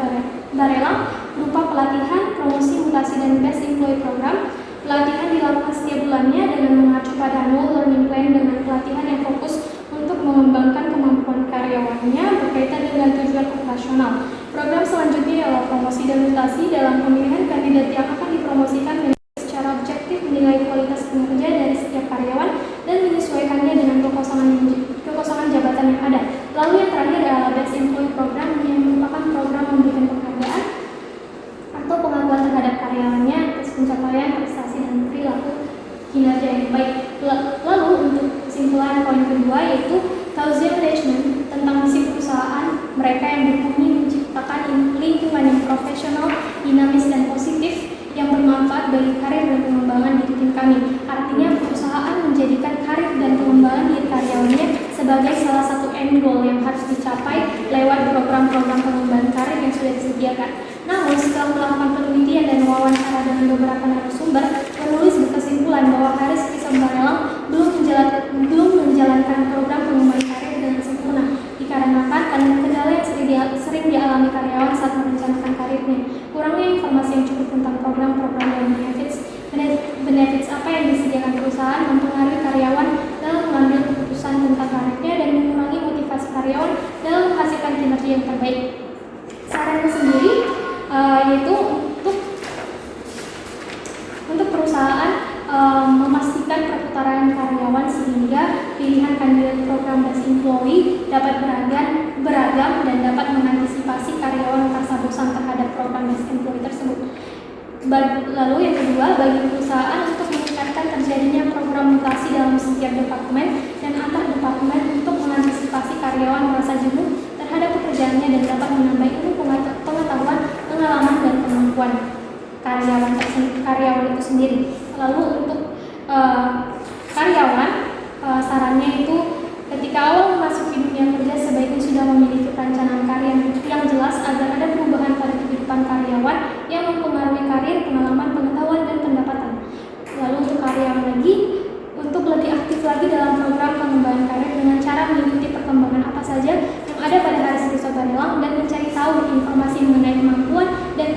Barelang berupa pelatihan, promosi, mutasi, dan best employee program. Pelatihan dilakukan setiap bulannya dengan mengacu pada annual learning plan dengan pelatihan yang fokus untuk mengembangkan kemampuan karyawannya berkaitan dengan tujuan operasional. Program selanjutnya adalah promosi dan mutasi dalam pemilihan kandidat yang akan dipromosikan secara objektif menilai kualitas kinerja dari setiap karyawan dan menyesuaikannya dengan kekosongan jabatan yang ada. Lalu yang terakhir adalah best employee program yang merupakan program memberikan penghargaan atau pengakuan terhadap karyawannya atas pencapaian prestasi dan perilaku kinerja yang baik. Lalu untuk kesimpulan poin kedua yaitu tausiah management tentang misi perusahaan mereka yang berfungsi menciptakan lingkungan yang profesional, dinamis, dan positif yang bermanfaat bagi karir dan pengembangan di tim kami. Artinya perusahaan menjadikan karir dan pengembangan diri karyawannya sebagai salah satu end goal yang harus dicapai lewat program-program pengembangan karir yang sudah disediakan. Namun setelah melakukan penelitian dan wawancara dengan beberapa narasumber, penulis berkesimpulan bahwa Haris Resort Barelang belum menjalankan program pengembangan karir dengan sempurna dikarenakan kendala yang sering dialami karyawan saat merencanakan karirnya. Kurangnya informasi yang cukup tentang program-program dan benefits apa yang disediakan perusahaan mempengaruhi karyawan dalam mengambil keputusan tentang karirnya dan mengurangi motivasi karyawan dalam menghasilkan kinerja yang terbaik. Sarannya sendiri yaitu untuk perusahaan memastikan perputaran karyawan sehingga pilihan kandidat program best employee dapat beragam dan dapat mengantisipasi karyawan merasa bosan terhadap program best employee tersebut. Lalu yang kedua, bagi perusahaan untuk meningkatkan terjadinya program mutasi dalam setiap departemen dan antar departemen untuk mengantisipasi karyawan merasa jenuh terhadap pekerjaannya dan dapat menambah ilmu pengetahuan, pengalaman, dan kemampuan karyawan itu sendiri. Lalu untuk karyawan, sarannya itu ketika awal memasuki dunia kerja sebaiknya sudah memiliki perencanaan karir yang jelas agar ada perubahan pada kehidupan karyawan yang mempengaruhi karir, pengalaman, pengetahuan, dan pendapatan. Lalu untuk karyawan lagi, untuk lebih aktif lagi dalam program pengembangan karir dengan cara mengikuti perkembangan apa saja yang ada pada Haris Resort Barelang dan mencari tahu informasi mengenai kemampuan dan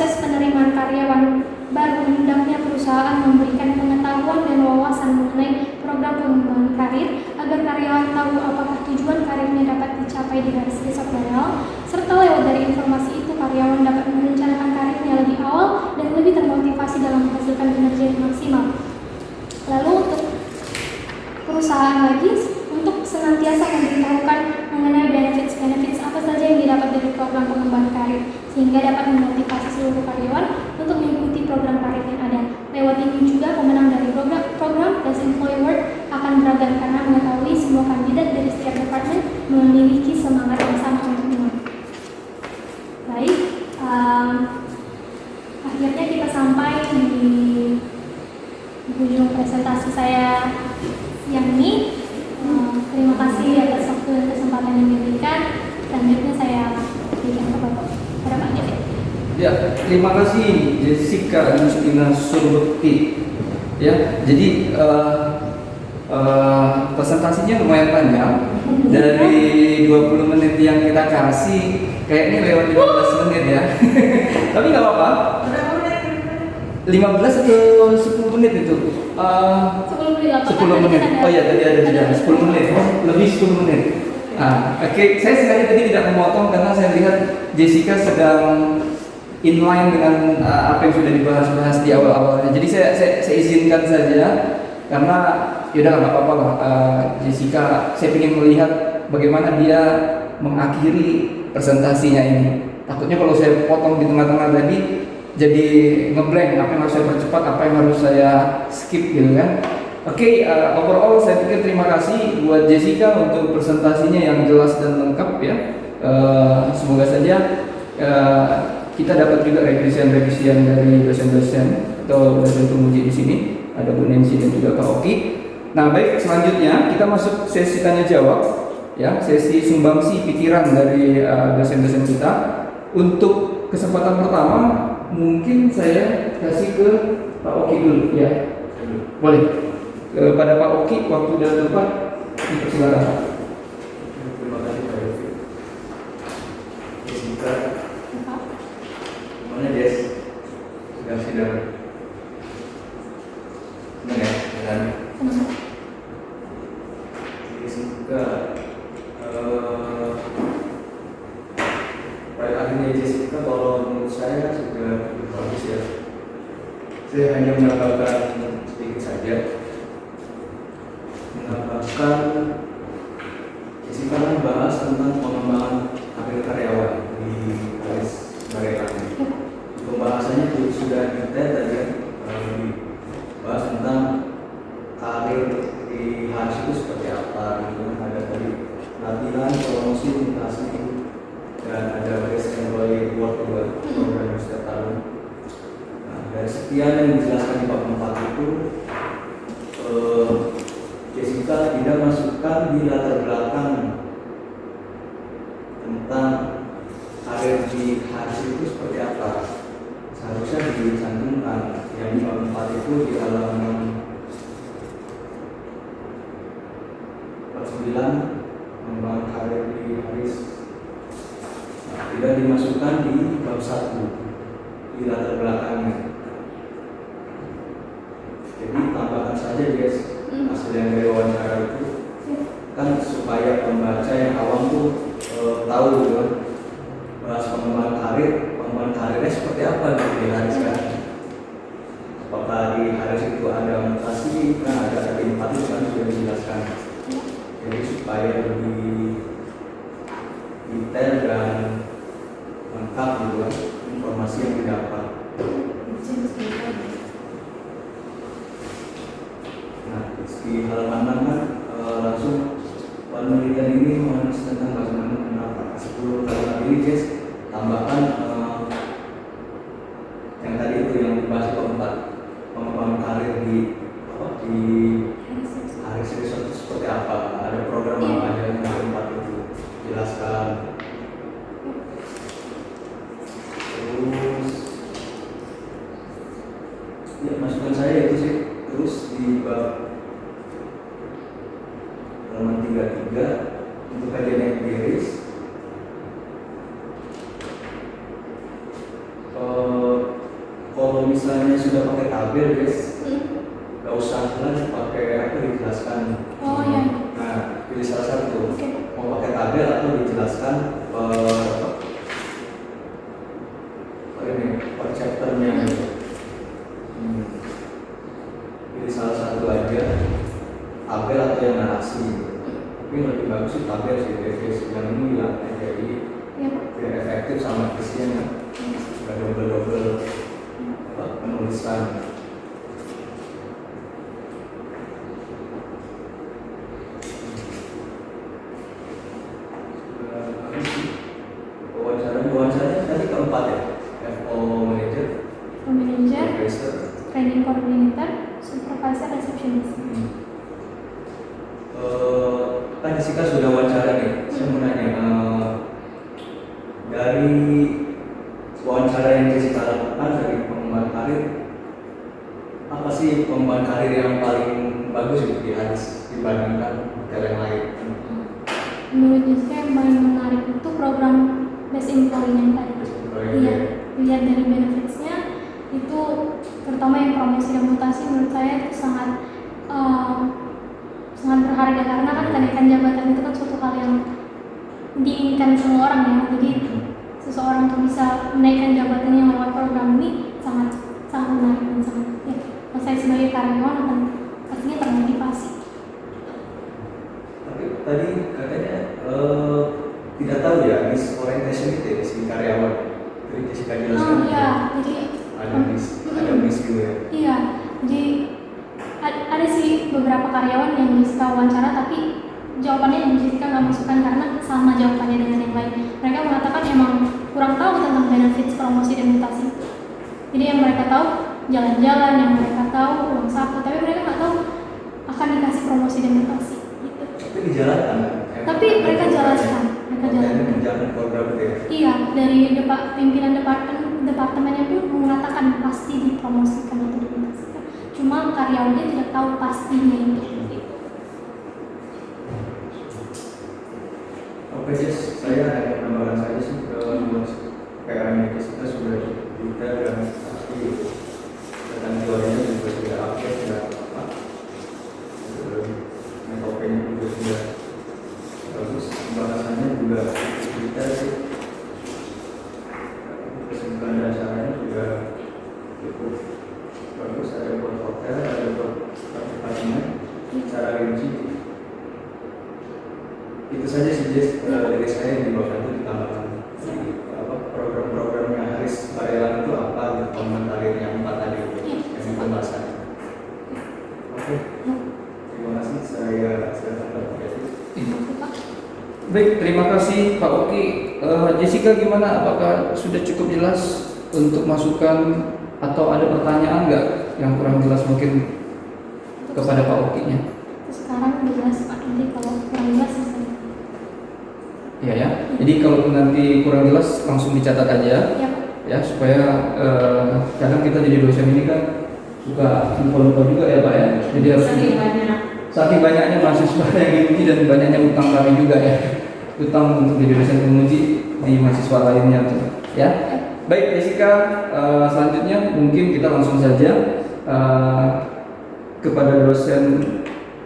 proses penerimaan karyawan baru, hendaknya perusahaan memberikan pengetahuan dan wawasan mengenai program pengembangan karir agar karyawan tahu apakah tujuan karirnya dapat dicapai di garis sektorial, serta lewat dari informasi itu karyawan dapat merencanakan karirnya lebih awal dan lebih termotivasi dalam menghasilkan kinerja yang maksimal. Lalu untuk perusahaan lagi, untuk senantiasa memberitahukan mengenai benefits apa saja yang didapat dari program pengembangan karir, sehingga dapat memotivasi seluruh karyawan untuk mengikuti program karir yang ada. Lewat ini juga pemenang dari program Best Employee Award akan beragam karena mengetahui semua kandidat dari setiap departemen memiliki semangat yang sama untuk menang. Baik, akhirnya kita sampai di ujung presentasi saya siang ini. Terima kasih atas waktu dan kesempatan yang diberikan. Selanjutnya saya berikan ke Bapak. Pada Pak Jeffrey. Ya, terima kasih Jessica Justina Surbekti. Ya, jadi presentasinya lumayan panjang. Dari 20 menit yang kita kasih, kayaknya lewat 15 menit ya. Tapi nggak apa-apa. 15 atau 10 menit itu? 10 menit. Oh iya, tadi ada jeda 10 menit. Lebih 10 menit. Oke, saya sengaja tadi tidak memotong karena saya lihat Jessica sedang inline dengan apa yang sudah dibahas di awal-awalnya. Jadi saya izinkan saja karena yaudah nggak apa-apa lah. Jessica, saya ingin melihat bagaimana dia mengakhiri presentasinya ini. Takutnya kalau saya potong di tengah-tengah tadi jadi ngeblank, apa yang harus saya percepat, apa yang harus saya skip gitu kan. Oke, overall saya pikir terima kasih buat Jessica untuk presentasinya yang jelas dan lengkap ya. Semoga saja kita dapat juga revisian dari dosen-dosen atau dosen penguji di sini. Ada Bu Nancy dan juga Kak Oki. Nah baik, selanjutnya kita masuk sesi tanya jawab ya, sesi sumbangsi pikiran dari dosen-dosen kita. Untuk kesempatan pertama mungkin saya kasih ke Pak Oki dulu ya. Boleh. Kepada Pak Oki, waktu dan tempat dipersilakan. Terima kasih Pak Yofi. Jessica, mana Jess? Sedang sidang. Senang ya, jalan. Jessica, pada akhirnya Jessica, kalau menurut saya sudah cukup bagus ya. Saya hanya menambahkan sedikit saja. Menambahkan Jessica kan bahas tentang pengembangan karir karyawan di garis mereka. Pembahasannya sudah detail tadi ya, dibahas tentang karir di HARS itu seperti apa, gitu. Ada tadi latihan, promosi, mutasi, dan ada Best Employee Award juga program setiap tahun. Nah, dari sekian yang dijelaskan di bab 4 itu, Jessica tidak masukkan di latar belakang tentang karir di HARS itu seperti apa. Seharusnya dicantumkan yang di bab 4 itu di halaman 49 pengembangan karir di HARS. Nah, tidak dimasukkan di bab 1 di latar belakangnya. Jadi tambahkan saja guys hasil yang dari wawancara itu kan supaya pembaca yang awam tuh tahu gitu kan, bahas pengembangan karirnya seperti apa gitu di HARS kan. Apakah di HARS itu ada mutasi, kan ada 4 itu kan sudah dijelaskan. Jadi supaya lebih detail dan lengkap gitu kan informasi yang didapat. Nah, di halaman 6 kan langsung penelitian ini mengenai tentang bagaimana kenapa 10 kalimat ini guys, tambahkan yang tadi itu yang dibahas keempat, pengembangan karir di HARS Resort itu seperti apa, ada program apa aja yang keempat itu jelaskan. Terus ya masukan saya itu sih. Terus di bab halaman 33 untuk kajian empiris misalnya sudah pakai tabel guys, Hmm. nggak usah lagi pakai apa dijelaskan. Oh iya. Nah, pilih salah satu. Oke. Mau pakai tabel atau dijelaskan per chapternya. Pilih salah satu aja, tabel atau yang narasi. Tapi lebih bagus sih tabel sih, yang ini bilang jadi Iya Pak. biar efektif sama isinya, nggak double penulisan. Wawancaranya tadi keempat ya, FO manager, Manager, supervisor. training coordinator, supervisor, receptionist. Kan Jessica sudah wawancara nih, saya mau nanya dari wawancara yang Jessica lakukan dari pengembangan karir, apa sih pengembangan karir yang paling bagus gitu di Haris dibandingkan hotel yang lain? Menurut Jessica yang paling menarik itu program best employment tadi. Iya, lihat dari benefitsnya itu terutama yang promosi dan mutasi menurut saya itu sangat sangat berharga karena kan kenaikan jabatan itu kan suatu hal yang diinginkan semua orang ya. Jadi seseorang untuk bisa menaikkan jabatannya lewat program ini sangat menarik dan sangat ya. Saya sebagai karyawan akan pastinya termotivasi. Tapi tadi katanya tidak tahu ya miss orientation itu ya si karyawan. Jadi Jessica jelaskan. Oh iya, jadi ada miss gitu ya. iya, jadi ada sih beberapa karyawan yang Jessica wawancara tapi jawabannya yang Jessica nggak masukkan karena sama jawabannya dengan yang lain. Mereka mengatakan emang kurang tahu tentang benefits promosi dan mutasi. Jadi yang mereka tahu jalan-jalan, yang mereka tahu uang saku, tapi mereka nggak tahu akan dikasih promosi dan mutasi. Gitu. Tapi dijalankan. Tapi mereka jelaskan, Jangan program itu ya. Iya, dari pimpinan departemennya pun mengatakan pasti dipromosikan atau dimutasikan. Cuma karyawannya tidak tahu pastinya itu. Oke Jess, saya ada penambahan saja sih ke PR-nya kita sudah juga dan pasti tentang teorinya juga sudah update sudah apa, metodenya juga sudah bagus, bahasannya juga kita sih, kesimpulan dasarnya juga cukup bagus, ada buat hotel, ada buat apartemen, secara rinci. Itu saja sih Jess, dari saya di bawah itu ditambahkan program-programnya Haris Barelang itu apa, komentar yang 4 tadi yang pembahasan. Oke, terima kasih, saya dapat Baik, terima kasih Pak Oki. Jessica gimana? Apakah sudah cukup jelas untuk masukan atau ada pertanyaan nggak yang kurang jelas mungkin kepada Pak Oki-nya? Sekarang jelas Pak, nanti kalau kurang jelas saya. Iya ya. Jadi kalau nanti kurang jelas langsung dicatat aja. Ya. Ya supaya kadang kita jadi dosen ini kan suka lupa-lupa juga ya Pak ya. Jadi harus saking banyaknya mahasiswa yang diuji dan banyaknya utang kami juga ya. Utang untuk jadi dosen penguji di mahasiswa lainnya tuh. Ya. Baik Jessica, selanjutnya mungkin kita langsung saja kepada dosen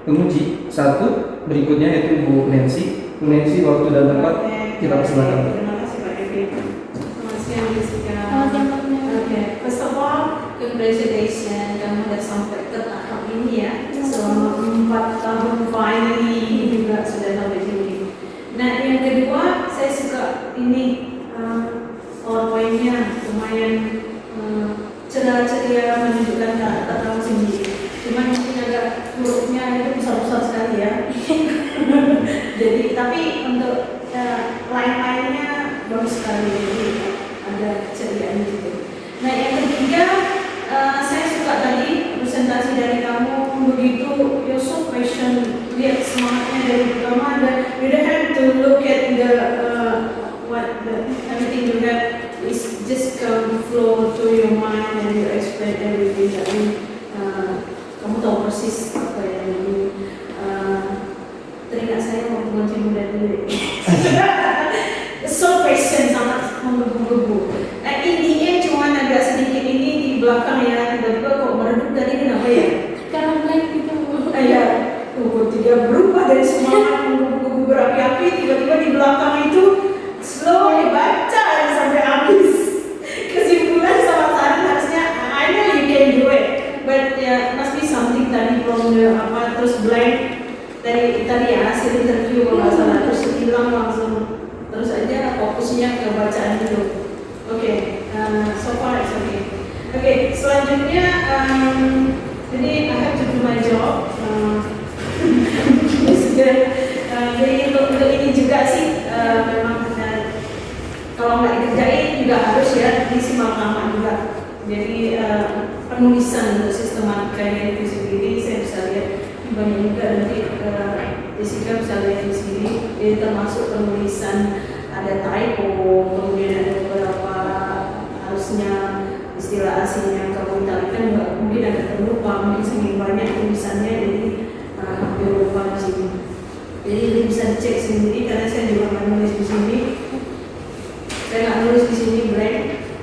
penguji satu berikutnya yaitu Bu Nancy. Bu Nancy, waktu dan tempat kita persilakan. Terima kasih Pak Evi. Selamat siang Jessica. Selamat siang, Pak. Oke, first of all, congratulations kamu sudah sampai ke tahap ini ya. Selama 4 tahun finally juga sudah sampai sini. Nah, yang kedua, saya suka ini PowerPoint-nya lumayan ceria-ceria menunjukkan karakter kamu sendiri. Cuman mungkin agak hurufnya itu besar-besar sekali ya. Jadi tapi untuk lain-lainnya bagus sekali, jadi ada keceriaan gitu. Nah yang ketiga, saya suka tadi presentasi dari kamu begitu, you're so passion, lihat semangatnya dari pertama ada. You don't have to look at the everything you have is just come flow to your mind and you explain everything. Tapi kamu tahu persis apa yang ini. Teringat saya waktu masih muda dulu. So passion, sangat menggebu-gebu. Nah, intinya cuma agak sedikit ini di belakang ya, dia berubah dari semangat menggebu-gebu berapi-api, tiba-tiba di belakang itu slow dibaca sampai habis. Kesimpulan sama saran harusnya I know you can do it, but must be something tadi from the terus blank dari tadi ya hasil interview kalau nggak salah, terus hilang langsung, terus aja fokusnya ke bacaan itu. Oke, so far it's okay. Oke, selanjutnya jadi I have to do my job. Jadi untuk ini juga sih memang kalau nggak dikerjain juga harus ya disimak lama juga. Jadi penulisan untuk sistematika itu sendiri saya bisa lihat banyak juga nanti Jessica bisa lihat di sini. Jadi termasuk penulisan ada typo, kemudian ada beberapa harusnya istilah asing yang kamu utarakan juga mungkin ada terlupa, mungkin saking banyak tulisannya jadi hampir lupa di sini. Jadi ini bisa dicek sendiri karena saya juga nggak nulis di sini. Saya nggak nulis di sini blank.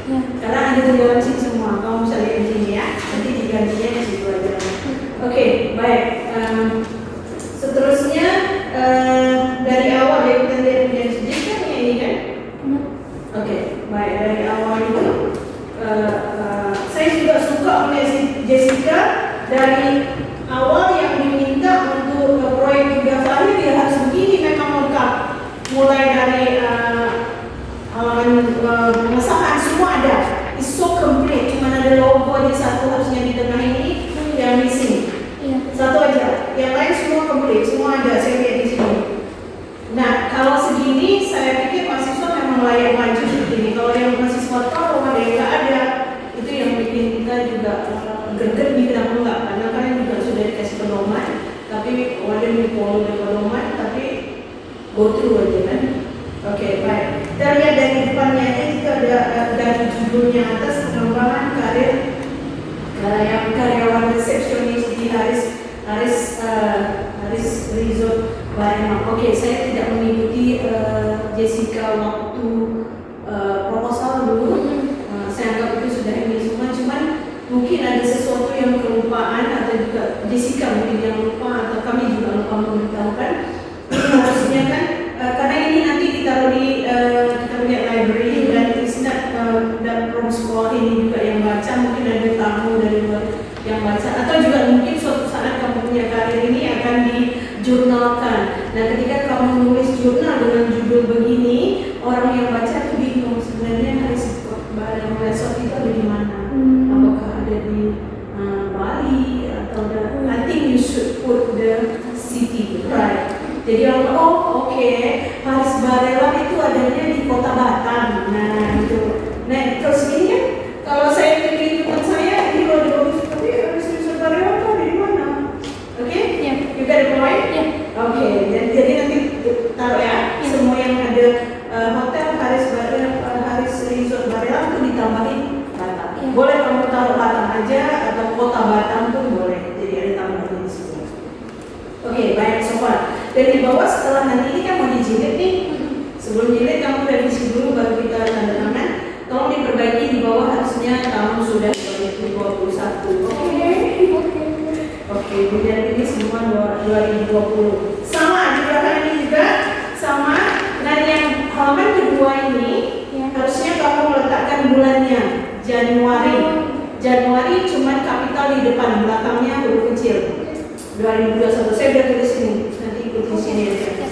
Ya. Karena ada tujuan sih semua. Kamu bisa lihat di sini ya. Nanti digantinya di situ aja. Oke, baik. Seterusnya dari awal ya kita lihat yang sedikit kan ini kan. Oke, baik dari awal itu saya juga suka melihat Jessica dari awal yang diminta untuk proyek tugas akhir dia harus begini memang lengkap. Mulai dari halaman pengesahan semua ada. It's so complete. Cuma ada logo aja satu harusnya di tengah ini yang missing. Iya. Satu aja. Yang lain semua complete. Semua ada. Saya lihat di sini. Nah, kalau segini saya pikir mahasiswa memang layak maju begini. Kalau yang mahasiswa tahu ada yang nggak ada, itu yang bikin kita juga greget nih kenapa enggak? Karena kalian juga sudah dikasih pedoman, tapi wadah di follow pedoman, tapi go through aja kan? Oke, baik. Kita lihat dari depannya ini juga ada dari judulnya atas pengembangan karir yang karyawan resepsionis di Haris Resort Barema. Oke, saya tidak mengikuti Jessica waktu proposal dulu. Saya anggap itu sudah ini semua. Cuman mungkin ada sesuatu yang kelupaan atau juga Jessica mungkin yang lupa atau kami juga lupa memberitahukan. Ini harusnya kan karena ini nanti ditaruh di kita lihat library dan isinya dan from sekolah ini juga yang baca, mungkin ada tamu dari luar yang baca atau juga mungkin suatu saat kamu punya karir ini akan dijurnalkan. Nah, ketika kamu nulis jurnal dengan judul begini, orang yang baca tuh bingung sebenarnya Haris Barema Resort itu ada di mana? Apakah ada di Bali atau ada? I think you should put the city, right? Jadi orang oke, Haris Barema itu adanya di Kota Batam. Nah, itu. Nah, terus ini kan kalau saya pilih teman saya ini kalau bagus tapi Haris Barema itu ada di mana? Oke? Ya. You get the point? Ya. Oke, jadi nanti taruh ya, semua yang ada hotel Haris Resort Barema itu ditambahin Batam. Ya. Boleh kamu taruh Batam aja atau Kota Batam pun boleh. Jadi ada tambahan di situ. Oke, baik sobat. Dan di bawah setelah nanti ini kan mau dijilid nih. Sebelum jilid kamu revisi dulu baru kita tanda tangan. Tolong diperbaiki di bawah harusnya tahun sudah 2021. Oke, kemudian ini semua 2020. Sama juga kan ini juga sama. Dan yang halaman kedua ini harusnya kamu meletakkan bulannya Januari. Januari cuman kapital di depan, belakangnya huruf kecil. 2021. Saya udah tulis ini. Nanti ikutin sini aja.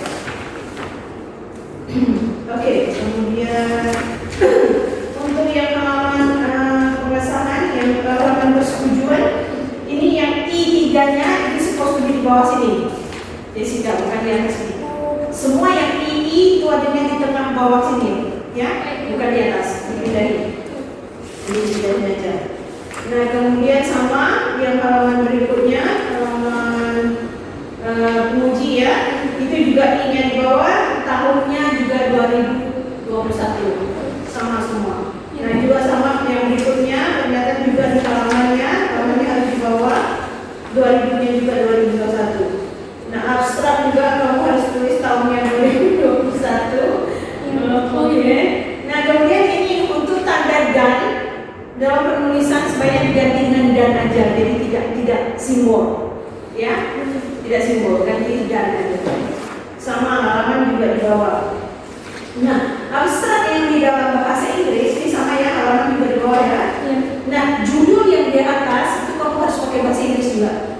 Oke, kemudian untuk yang halaman pengesahan, yang halaman persetujuan, ini yang I3-nya ini supposed to be di bawah sini. Jessica, bukan di atas sini. Semua yang II itu adanya di tengah bawah sini, ya, bukan di atas. Dipindahin. Ini pindahin aja. Nah, kemudian sama yang halaman berikutnya, halaman penguji ya, itu juga I-nya di bawah, tahunnya juga 2021, sama semua. Nah, juga sama yang berikutnya, ternyata juga di halamannya harus di bawah, 2000-nya juga 2021. Nah, abstrak juga kamu harus tulis tahunnya 2021. Oke. Nah, kemudian ini untuk tanda dan dalam penulisan sebaiknya diganti dengan dan aja, jadi tidak simbol, ya. Jadi tidak simbol, ganti dan aja. Sama halaman juga di bawah. Nah, abstrak yang di dalam bahasa Inggris ini sama ya, halaman juga di bawah ya. Iya. Nah, judul yang di atas itu kamu harus pakai bahasa Inggris juga.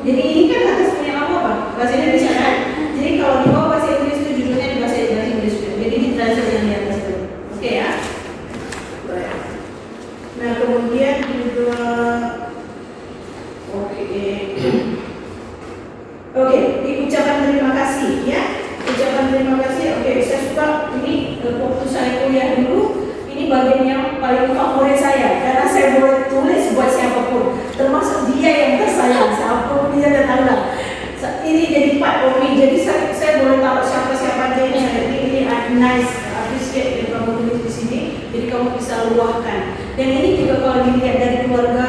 Jadi ini kan atas punya kamu apa? Bahasa Indonesia kan? Jadi kalau di bawah bahasa Inggris itu judulnya di bahasa Inggris juga. Jadi di translate yang di atas itu. Oke ya? Baik. Nah, kemudian juga Oke, di ucapan terima kasih ya. Ucapan terima kasih. Oke, saya suka ini waktu saya kuliah dulu. Ini bagian yang paling favorit saya karena saya boleh tulis buat siapapun, termasuk dia yang tersayang, siapapun dia dan Allah. Ini jadi part of me. Jadi saya boleh tahu siapa aja yang saya ini nice, appreciate yang kamu tulis di sini. Jadi kamu bisa luahkan. Dan ini juga kalau dilihat dari keluarga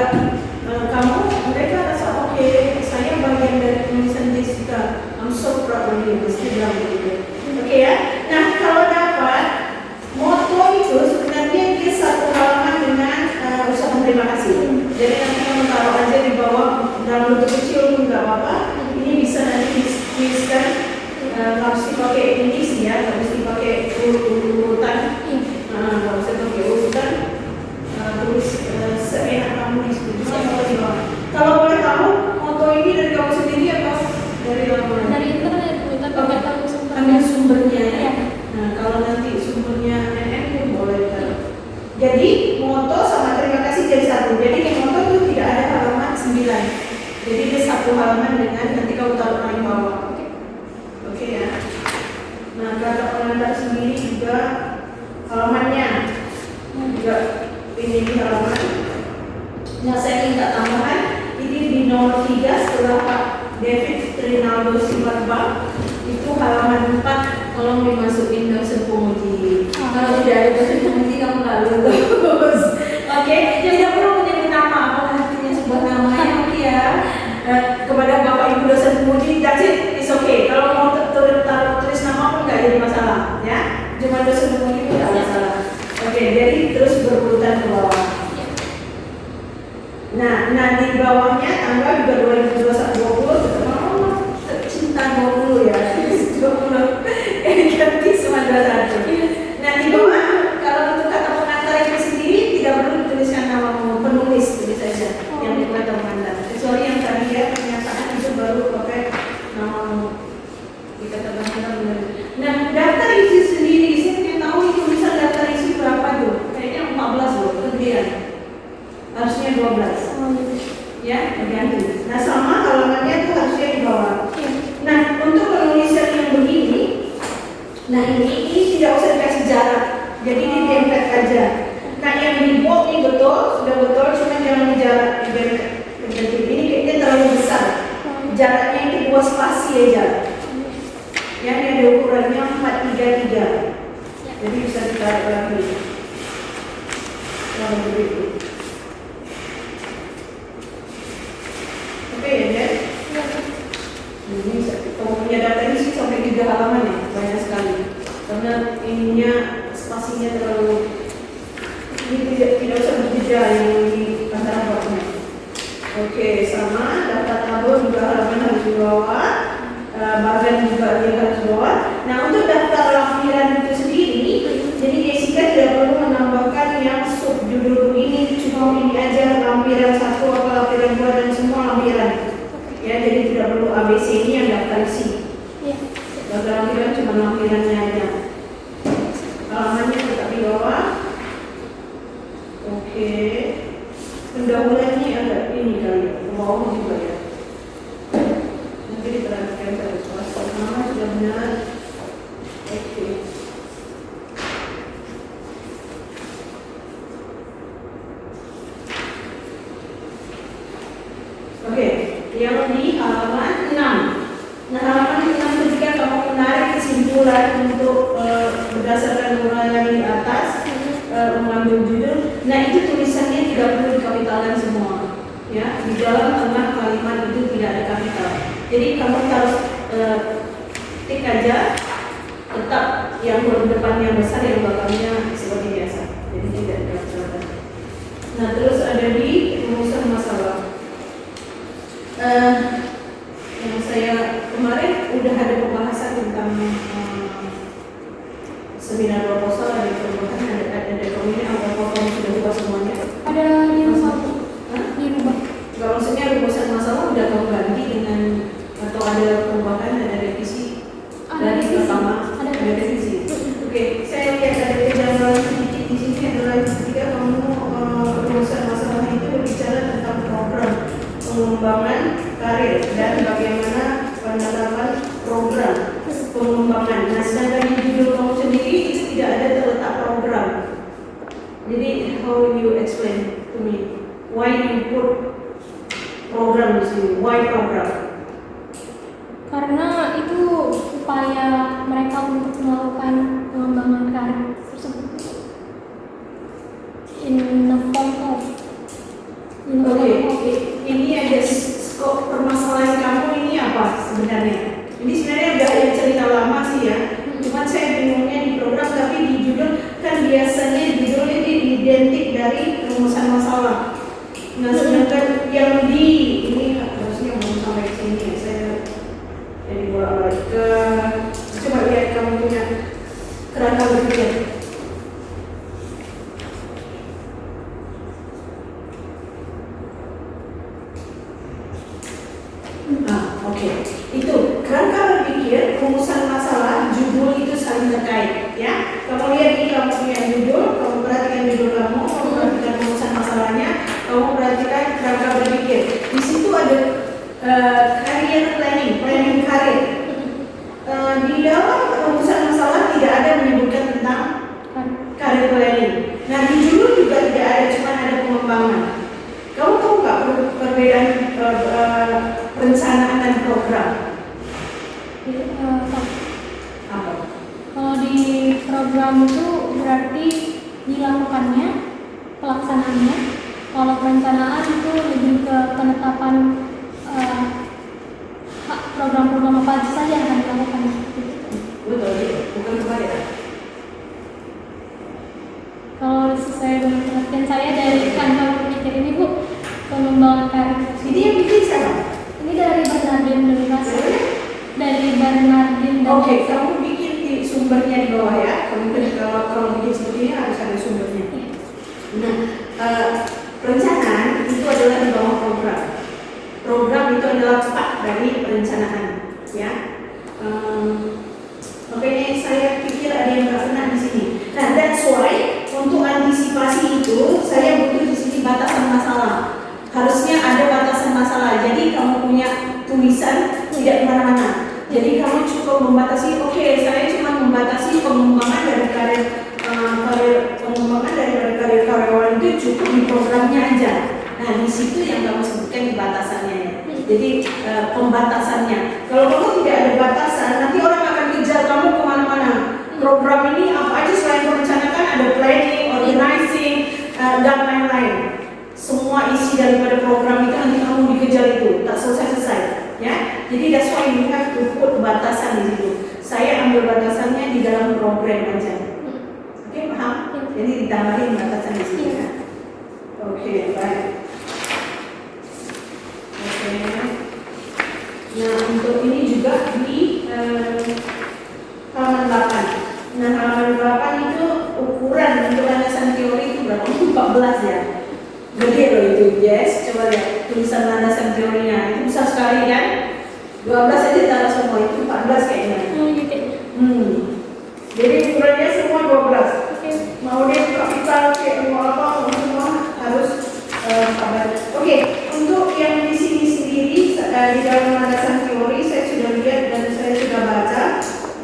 kamu, mereka rasa oke, saya bagian dari tulisan Jessica. I'm so proud of you. Mesti bilang begitu. Oke ya. Nah, kalau dapat moto itu sebenarnya dia satu halaman dengan ucapan terima kasih. Jadi nanti kamu taruh aja di bawah dalam bentuk kecil pun nggak apa-apa. Ini bisa nanti dituliskan, nggak mesti pakai ini sih ya, nggak mesti pakai urutan, nggak usah pakai urutan. Tulis seenak kamu di situ. Kalau boleh tahu moto ini dari kamu sendiri atau dari mana? Dari internet, kita pakai tahu sumber. Ambil sumbernya ya. Iya. Nah, kalau nanti sumbernya NN boleh taruh. Jadi moto sama terima kasih jadi satu. Jadi di moto itu tidak ada halaman 9. Jadi dia satu halaman dengan nanti kamu taruh paling bawah. Oke ya. Nah, kata pengantar sendiri juga halamannya juga ini di halaman. Nah, saya minta tambahan ini di nomor 3 setelah Pak David Trinaldo Simatbang itu halaman 4 tolong dimasukin dosen pemuji. Kalau tidak ada dosen pemuji kamu nggak lulus. Oke, tidak perlu menyebut nama, apa artinya sebuah nama yang ya. Kepada Bapak Ibu dosen pemuji, that's it, it's okay. Kalau mau tulis nama pun nggak jadi masalah, ya. Cuma dosen pemuji pun nggak masalah. Oke, jadi terus berurutan ke bawah. Nah di bawahnya tanggal juga 2021 cinta 20 ya 20 ganti semua 21. Nah di bawah kalau untuk kata pengantar itu sendiri tidak perlu dituliskan namamu, penulis tulis saja yang di kata pengantar, kecuali yang tadi ya pernyataan itu baru pakai namamu di kata pengantar. Nah daftar isi sendiri, saya ingin tahu tulisan daftar isi berapa tuh? Kayaknya 14 loh, kemudian harusnya 12 ya, tergantung. Nah sama halamannya itu harusnya di bawah. Nah untuk penulisan yang begini, nah ini tidak usah dikasih jarak, jadi ini template aja. Nah yang di bold ini betul, sudah betul, cuma jangan di jarak ini kayaknya terlalu besar. Jaraknya ini 2 spasi aja. Ya ini ada ukurannya 433. Jadi bisa ditarik lagi. Kalau begitu. Oke ya, Jen? Ini kalau punya data ini sih sampai 3 halaman ya, banyak sekali. Karena ininya spasinya terlalu, ini tidak usah berjeda yang di antara babnya. Oke, sama daftar tabel juga halaman harus di bawah, bagian juga dia harus di bawah. Nah untuk daftar lampiran itu sendiri, jadi Jessica tidak perlu menambahkan yang subjudul ini, cuma ini aja lampiran 1 atau lampiran 2 dan semua lampiran. Ya, jadi tidak perlu ABC ini yang daftar isi. Daftar lampiran cuma lampirannya aja. Halamannya tetap di bawah. Oke. Pendahuluannya agak ini kali, ke bawah juga ya. Nanti diperhatikan terus. Nama sudah benar. Oke. Oke, yang di halaman 6. Nah, halaman 6 ketika kamu menarik kesimpulan untuk berdasarkan uraian di atas, mengambil judul. Nah, itu tulisannya tidak perlu dikapitalkan semua. Ya, di dalam tengah kalimat itu tidak ada kapital. Jadi kamu harus tik aja, tetap yang depan yang besar, yang belakangnya seperti biasa. Jadi tidak dikapitalkan. Nah, terus ada di rumusan masalah. Yang ada pembahasan tentang seminar proposal, ada perubahan, ada komisi atau kamu sudah ubah semuanya? Ada dirubah Bu. Hah? Dirubah. Enggak, maksudnya rumusan masalah udah kamu ganti dengan atau ada perubahan, ada revisi Ada dari revisi. pertama, Ada ada revisi. Oke, saya lihat ada kejanggalan sedikit di sini adalah ketika kamu rumusan masalah itu berbicara tentang program pengembangan karir dan bagaimana penerapan program pengembangan. Nah, sedangkan di judul kamu sendiri itu tidak ada terletak program. Jadi, how will you explain to me why you put program di sini? Why program? Karena itu upaya mereka untuk melakukan pengembangan karir tersebut in the form of Oke, ini ada skop permasalahan kamu ini apa sebenarnya? Ini sebenarnya udah ada cerita lama sih ya. Cuma saya bingungnya di program, tapi di judul kan biasanya judul ini identik dari rumusan masalah. Nah, sedangkan yang di ini harusnya belum sampai ke sini ya. Saya jadi bolak-balik ke coba lihat kamu punya kerangka berpikir. Oke. Itu kerangka berpikir, rumusan masalah, judul itu saling terkait, ya. Kamu lihat ini, kamu punya judul, kamu perhatikan judul kamu perhatikan rumusan masalahnya, kamu perhatikan kerangka berpikir. Di situ ada career planning karir. Di dalam rumusan masalah tidak ada menyebutkan tentang career planning. Nah, di judul juga tidak ada, cuma ada pengembangan. Kamu tahu nggak perbedaan perencanaan dan program? Apa? Kalau di program itu berarti dilakukannya, pelaksanaannya. Kalau perencanaan itu lebih ke penetapan program-program apa saja yang akan dilakukan. Betul, bukan kebalikan. Kalau sesuai dengan pengertian saya dari kantor berpikir ini Bu, pengembangan karir. Ini yang bikin siapa? Ini dari Bernardin dan dari Bernardin dan Oke, kamu bikin di sumbernya di bawah ya. Kalau bikin seperti ini harus ada sumbernya. Nah, perencanaan itu adalah di bawah program. Program itu adalah part dari perencanaan, ya. Makanya saya pikir ada yang nggak kena di sini. Nah, that's why untuk antisipasi itu saya butuh di sini batasan masalah. Harusnya ada batasan masalah. Jadi kamu punya tulisan tidak kemana-mana. Jadi kamu cukup membatasi. Oke, saya cuma membatasi pengembangan dari karir pengembangan dari karir karyawan itu cukup di programnya aja. Nah, di situ yang kamu sebutkan di batasannya. Jadi pembatasannya. Kalau kamu tidak ada batasan, nanti orang akan kejar kamu kemana-mana. Program ini apa aja selain merencanakan, ada planning, organizing, dan lain-lain. Semua isi daripada program itu nanti kamu dikejar itu, tak selesai-selesai, ya. Jadi that's why you have to put batasan di situ. Saya ambil batasannya di dalam program aja. Oke, paham? Jadi ditambahin batasan di sini ya. Oke, baik. Oke. Nah, untuk ini juga di halaman 8. Nah, halaman 8 itu ukuran untuk landasan teori itu berapa? 14 ya. Gede loh itu, yes. Coba lihat tulisan landasan teorinya, itu besar sekali kan? 12 aja taruh semua, itu 14 kayaknya. Jadi ukurannya semua 12. Mau dia kapital kayak mau apa, mau semua harus 14. Oke, untuk yang di sini sendiri di dalam landasan teori saya sudah lihat dan saya sudah baca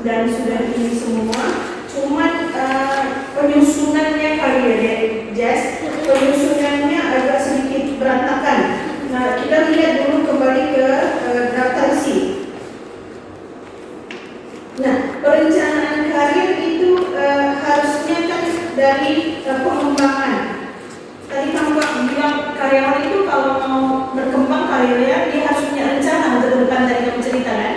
dan sudah ini semua. Cuman penyusunannya kali ya, Jess. Penyusunannya agak sedikit berantakan. Nah, kita lihat dulu kembali ke daftar isi. Nah, perencanaan karir itu harusnya kan dari pengembangan. Tadi kamu bilang karyawan itu kalau mau berkembang karirnya dia harus punya rencana untuk depan, tadi kamu cerita kan.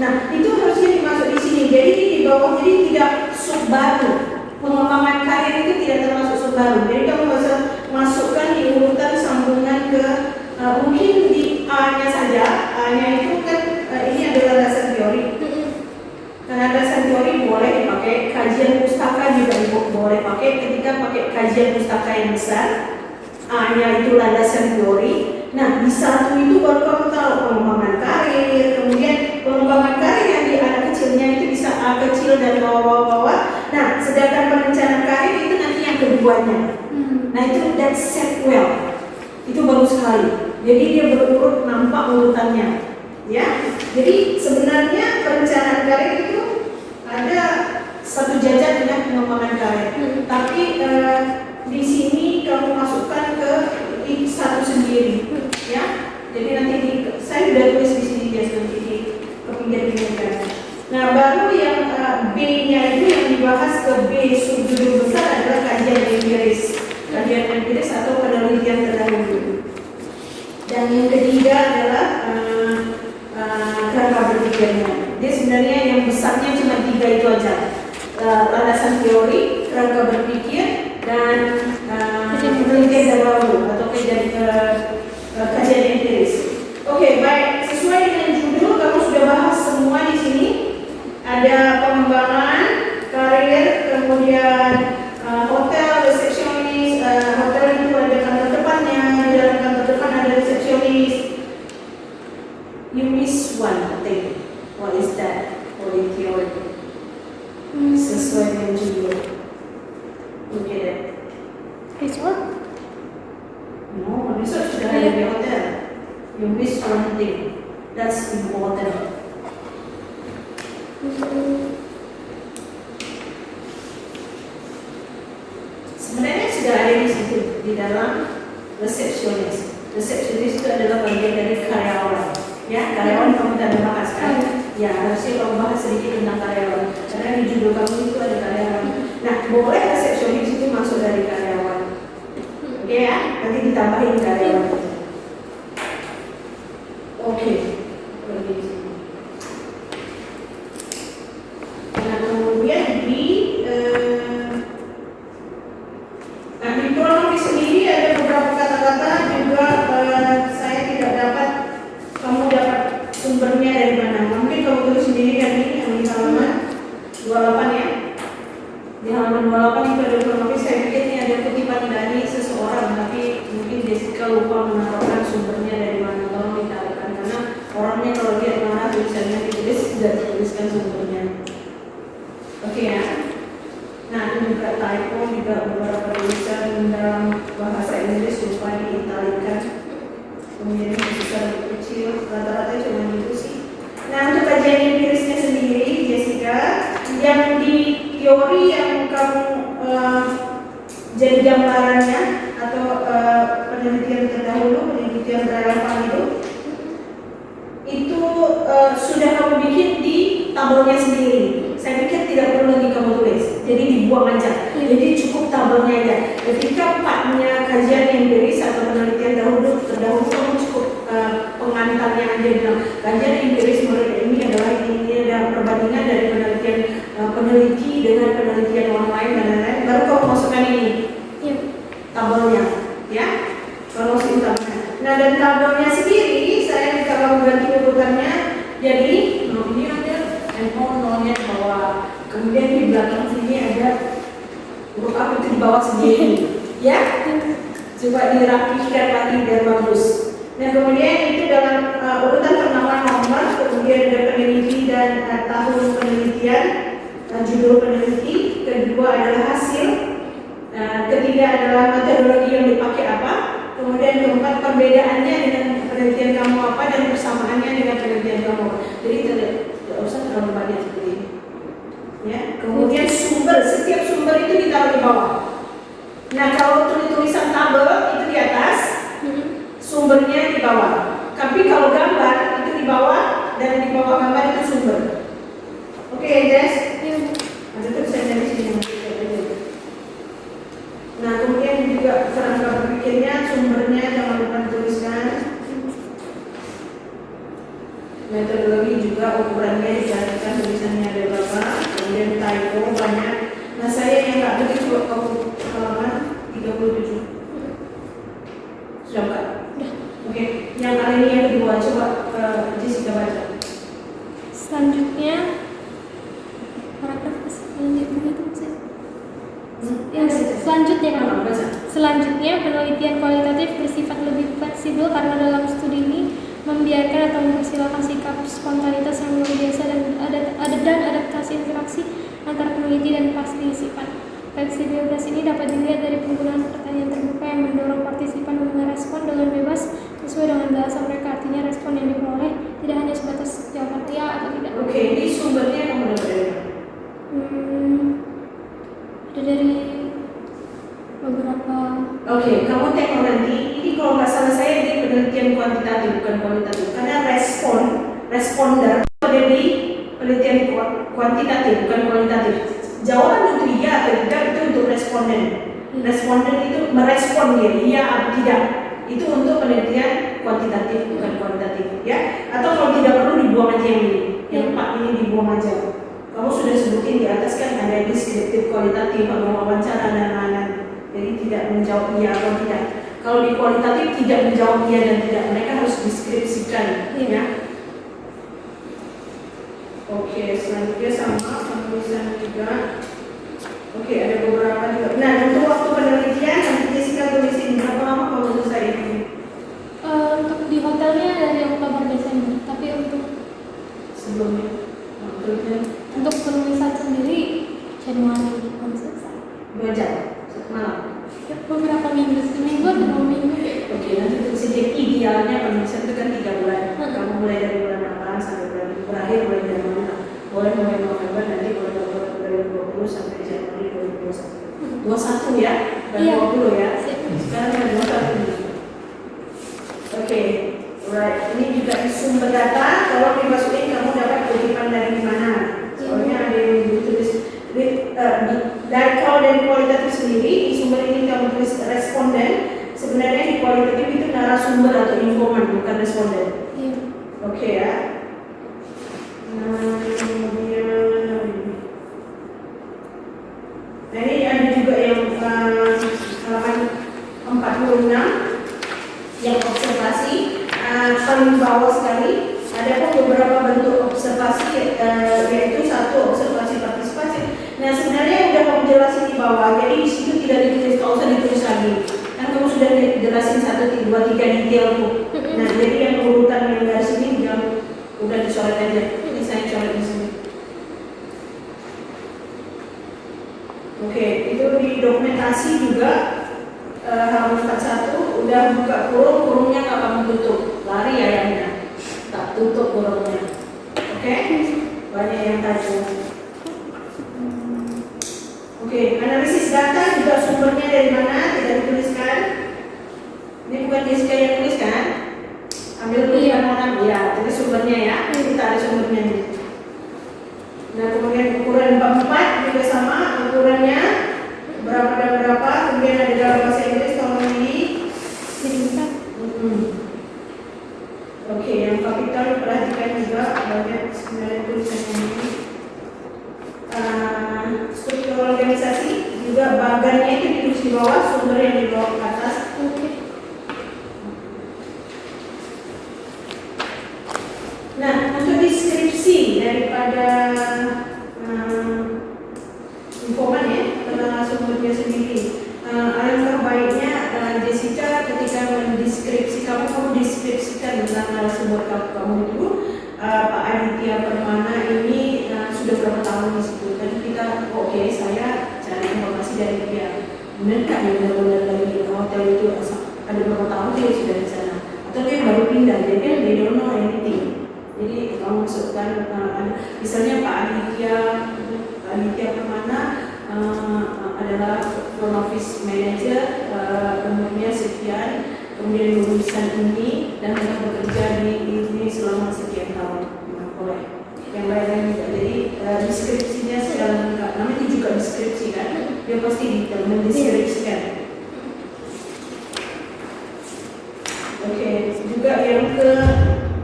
Nah, itu harusnya dimasuk di sini. Jadi di bawah, jadi tidak sub baru. Pengembangan karir itu tidak termasuk sub baru. Jadi kamu bisa masukkan di urutan sambungan ke mungkin di A-nya saja. A-nya itu kan ini adalah dasar teori. pakai, kajian pustaka juga Ibu boleh pakai ketika pakai kajian pustaka yang besar. A-nya itu landasan teori. Nah, di satu itu baru kamu tahu pengembangan karir, kemudian pengembangan karir yang di anak kecilnya itu bisa A kecil dan bawah-bawah. Nah, sedangkan perencanaan karir itu nanti yang keduanya. Nah, itu that set well. Itu bagus sekali. Jadi dia berurut, nampak urutannya. Ya. Jadi sebenarnya perencanaan karir itu ada satu jajar dengan pengembangan karir. Tapi di sini kamu masukkan ke satu sendiri, ya. Jadi nanti saya sudah tulis di sini ya, nanti di pinggir-pinggirkan. Nah, baru yang B-nya itu yang dibahas ke B subjudul besar adalah kajian empiris, atau penelitian terdahulu. Dan yang ketiga adalah kerangka berpikirnya. Dia sebenarnya yang besarnya cuma 3 itu aja. Landasan teori, kerangka berpikir, dan penelitian terdahulu atau kajian empiris. Oke, baik. Sesuai dengan judul, kamu sudah bahas semua di sini. Ada pengembangan karir, kemudian hotel, resepsionis. Hotel itu ada kantor depannya, di dalam kantor depan ada resepsionis. You miss one thing. What is that? Holy theory. Sesuai dengan judul. Look at it. It's what? No, research sudah ada di hotel. You miss one thing. That's important. Sebenarnya sudah ada di situ di dalam resepsionis. Resepsionis itu adalah bagian dari karyawan. Ya, karyawan kamu tidak bahas kan? Ya, harusnya kamu bahas sedikit tentang karyawan. Karena di judul kamu itu ada karyawan. Nah, boleh resepsionis itu masuk dari karyawan. Oke ya, nanti ditambahin karyawan. Oke. Nah, kemudian di kronologi sendiri ada beberapa kata-kata juga saya tidak dapat, kamu dapat sumbernya dari mana. Mungkin kamu tulis sendiri kan ini yang di halaman 28 ya. Di halaman 28 itu ada kronologi, saya pikir ini ada kutipan dari seseorang, tapi mungkin Jessica lupa menaruhkan sumbernya dari mana. Tolong ditaruhkan, karena orangnya kalau lihat mana tulisannya ditulis, tidak dituliskan sumbernya. Oke ya. Nah, ini juga typo, juga beberapa tulisan dalam bahasa Inggris lupa diitalikan. Kemudian yang besar kecil, rata-rata cuma itu sih. Nah, untuk kajian empirisnya sendiri, Jessica, yang di teori yang kamu jadi gambarannya atau penelitian terdahulu, penelitian relevan itu sudah kamu bikin di tabelnya sendiri. Saya pikir tidak perlu lagi kamu tulis, jadi dibuang aja. Jadi cukup tabelnya aja. Ketika partnya kajian empiris atau penelitian terdahulu kamu cukup pengantarnya aja bilang kajian empiris menurut ini adalah ini ada perbandingan dari penelitian peneliti dengan penelitian orang lain dan lain-lain. Baru kamu masukkan ini tabelnya, ya. Kalau tabelnya. Nah, dan tabelnya sendiri saya kalau ganti urutannya, jadi ini ada nolnya di bawah, kemudian di belakang sini ada huruf apa itu di bawah sendiri, ya. Coba dirapikan lagi biar bagus. Nah, kemudian itu dalam urutan pertama nomor, kemudian ada peneliti dan tahun penelitian, judul peneliti, kedua adalah hasil, ketiga adalah metodologi yang dipakai apa, kemudian keempat perbedaannya dengan penelitian kamu apa dan persamaannya dengan penelitian kamu. Jadi tidak usah terlalu banyak seperti ini. Ya, kemudian sumber, setiap sumber itu ditaruh di bawah. Nah, kalau tulisan tabel itu di atas, sumbernya di bawah. Tapi kalau gambar itu di bawah, dan di bawah gambar itu sumber. Oke, Jess? Ada tulisan dari sini. Nah, kemudian juga kerangka berpikirnya, sumbernya jangan lupa tuliskan. Metodologi juga ukurannya dijelaskan, tulisannya ada berapa, kemudian typo banyak. Nah, saya yang nggak begitu coba kamu halaman 37. Sudah Mbak? Oke, yang kali ini yang kedua coba Jessica baca. Selanjutnya paragraf ini Selanjutnya kan, Baca. selanjutnya penelitian kualitatif bersifat lebih fleksibel karena dalam studi ini membiarkan atau mempersilahkan sikap spontanitas yang luar biasa dan adaptasi interaksi antara peneliti dan partisipan. Fleksibilitas ini dapat dilihat dari penggunaan pertanyaan terbuka yang mendorong partisipan merespon dengan bebas sesuai dengan bahasa mereka. Artinya respon yang diperoleh tidak hanya sebatas jawaban ya atau tidak. Oke, ini sumbernya kamu dapat dari mana? Ada dari beberapa. Oke, kamu tengok nanti. Ini kalau nggak salah saya ini penelitian kuantitatif bukan kualitatif. Karena responder ada di penelitian kuantitatif bukan kualitatif. Jawaban untuk iya atau tidak itu untuk responden. Responden itu merespon dia, iya atau tidak. Itu untuk penelitian kuantitatif bukan kualitatif, ya. Atau kalau tidak perlu dibuang aja yang ini. Yang 4 ini dibuang aja. Kamu sudah sebutin di atas kan ada deskriptif kualitatif, ada wawancara dan lain-lain. Jadi tidak menjawab iya atau tidak. Kalau di kualitatif tidak menjawab iya dan tidak, mereka harus deskripsikan, ya. Oke, selanjutnya sama penulisan juga. Oke, ada beberapa juga. Nah, untuk waktu penelitian nanti Jessica tulisin berapa lama kalau selesai ini? Untuk di hotelnya dari Oktober Desember, tapi untuk Sebelumnya, untuk penulisan sendiri Januari baru selesai. 2 jam malam. Ya, beberapa minggu, seminggu atau 2 minggu. Oke, nanti tersedia idealnya penulisan itu kan 3 bulan. Kamu mulai dari bulan apa sampai bulan berakhir mulai dari mana? Boleh mulai November, nanti mulai November 2020 sampai Januari 2021. 21 ya? Dan Iya. 20 ya? Siap. Sekarang ada 21. Oke, right. Ini juga sumber data. Kalau dimasukin kamu dapat kutipan dari mana? Soalnya ada yang ditulis dari kalau dari kualitatif sendiri di sumber ini kamu tulis responden. Sebenarnya di kualitatif itu narasumber atau informan bukan responden. Iya. Oke ya. Kemudian nah ini ada juga yang halaman 46 yang observasi paling bawah sekali. Ada pun beberapa bentuk observasi yaitu satu observasi partisipasi. Nah sebenarnya udah kamu jelasin di bawah, jadi di situ tidak ditulis, tak usah ditulis lagi. Kan kamu sudah jelasin 1, 2, 3 detail tuh. Nah jadi yang urutan yang dari sini yang udah dicoret aja. Ini saya coret di sini. Oke, itu di dokumentasi juga halaman 41 udah buka kurungnya nggak kamu tutup, lari ayamnya, tak tutup kurungnya. Oke, banyak yang tadi. Oke, analisis data juga sumbernya dari mana tidak dituliskan. Ini bukan Jessica yang tulis kan? Ambil dulu yang mana? Ya, itu sumbernya ya. Kita ada sumbernya nih. Nah, kemudian ukuran 44 juga sama ukurannya berapa dan berapa. Kemudian ada dalam bahasa Inggris tolong ini. Oke, yang kapital diperhatikan juga banyak sebenarnya tulisannya ini. Struktur organisasi juga bagannya itu ditulis di bawah, sumber yang di bawah ke atas. Nah, untuk deskripsi daripada informan ya tentang sumbernya sendiri. Alangkah baiknya Jessica ketika mendeskripsi kamu deskripsikan tentang narasumber kamu itu Pak Aditya Permana ini sudah berapa tahun di situ. Tadi kita oke, saya cari informasi dari dia. Benar nggak dia benar-benar dari hotel itu ada berapa tahun dia sudah di sana? Atau dia baru pindah? Jadi dia don't know anything. Jadi kamu masukkan misalnya Pak Aditya Permana adalah front office manager, umurnya sekian, kemudian lulusan ini dan telah bekerja di ini selama sekian tahun. Boleh. Yang lain juga. Jadi deskripsinya segala lengkap. Namanya itu juga deskripsi kan? Dia pasti detail mendeskripsikan. Oke, juga yang ke.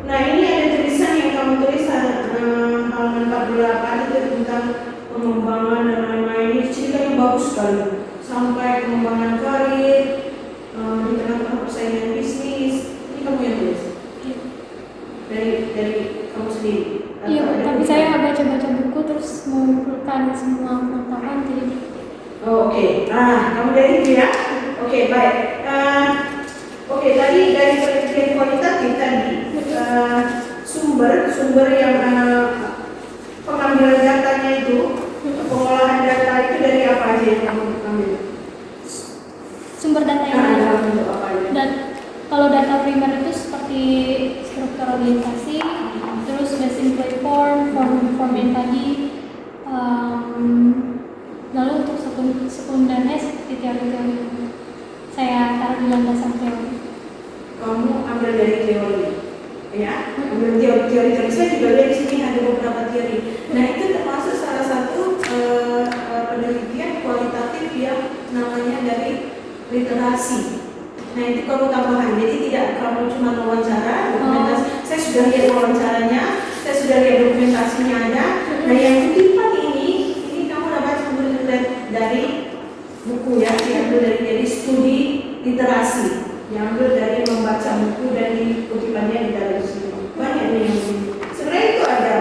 Nah ini ada tulisan yang kamu tulis halaman 48 itu tentang pengembangan dan lain-lain. Ini cerita yang bagus sekali. Sampai pengembangan karir di tengah-tengah persaingan bisnis. Ini kamu yang tulis? Dari kamu sendiri? Iya, tapi saya baca-baca buku terus mengumpulkan semua pengetahuan jadi. Oh Oke, kamu dari itu ya. Oke, baik. Oke, tadi dari penelitian kualitatif tadi sumber yang pengambilan datanya itu, pengolahan data itu dari apa aja yang kamu ambil? Sumber data yang Dalam ada. bentuk apa aja? Dan kalau data primer itu seperti struktur organisasi, terus basic platform, form yang tadi, lalu untuk sekundernya seperti teori-teori saya taruh di landasan teori. Kamu ambil dari teori, ya? Ambil teori. Saya juga lihat di sini ada beberapa teori. Nah, itu termasuk salah satu penelitian kualitatif yang namanya dari literasi. Nah, itu kamu tambahan. Jadi tidak kamu cuma wawancara, dokumentasi. Saya sudah lihat wawancaranya, saya sudah lihat dokumentasinya ada. Nah, yang kutipan ini kamu dapat dari buku ya, diambil dari studi literasi, diambil dari membaca buku dan kutipannya di dalam situ. Banyak nih yang ini. Sebenarnya itu ada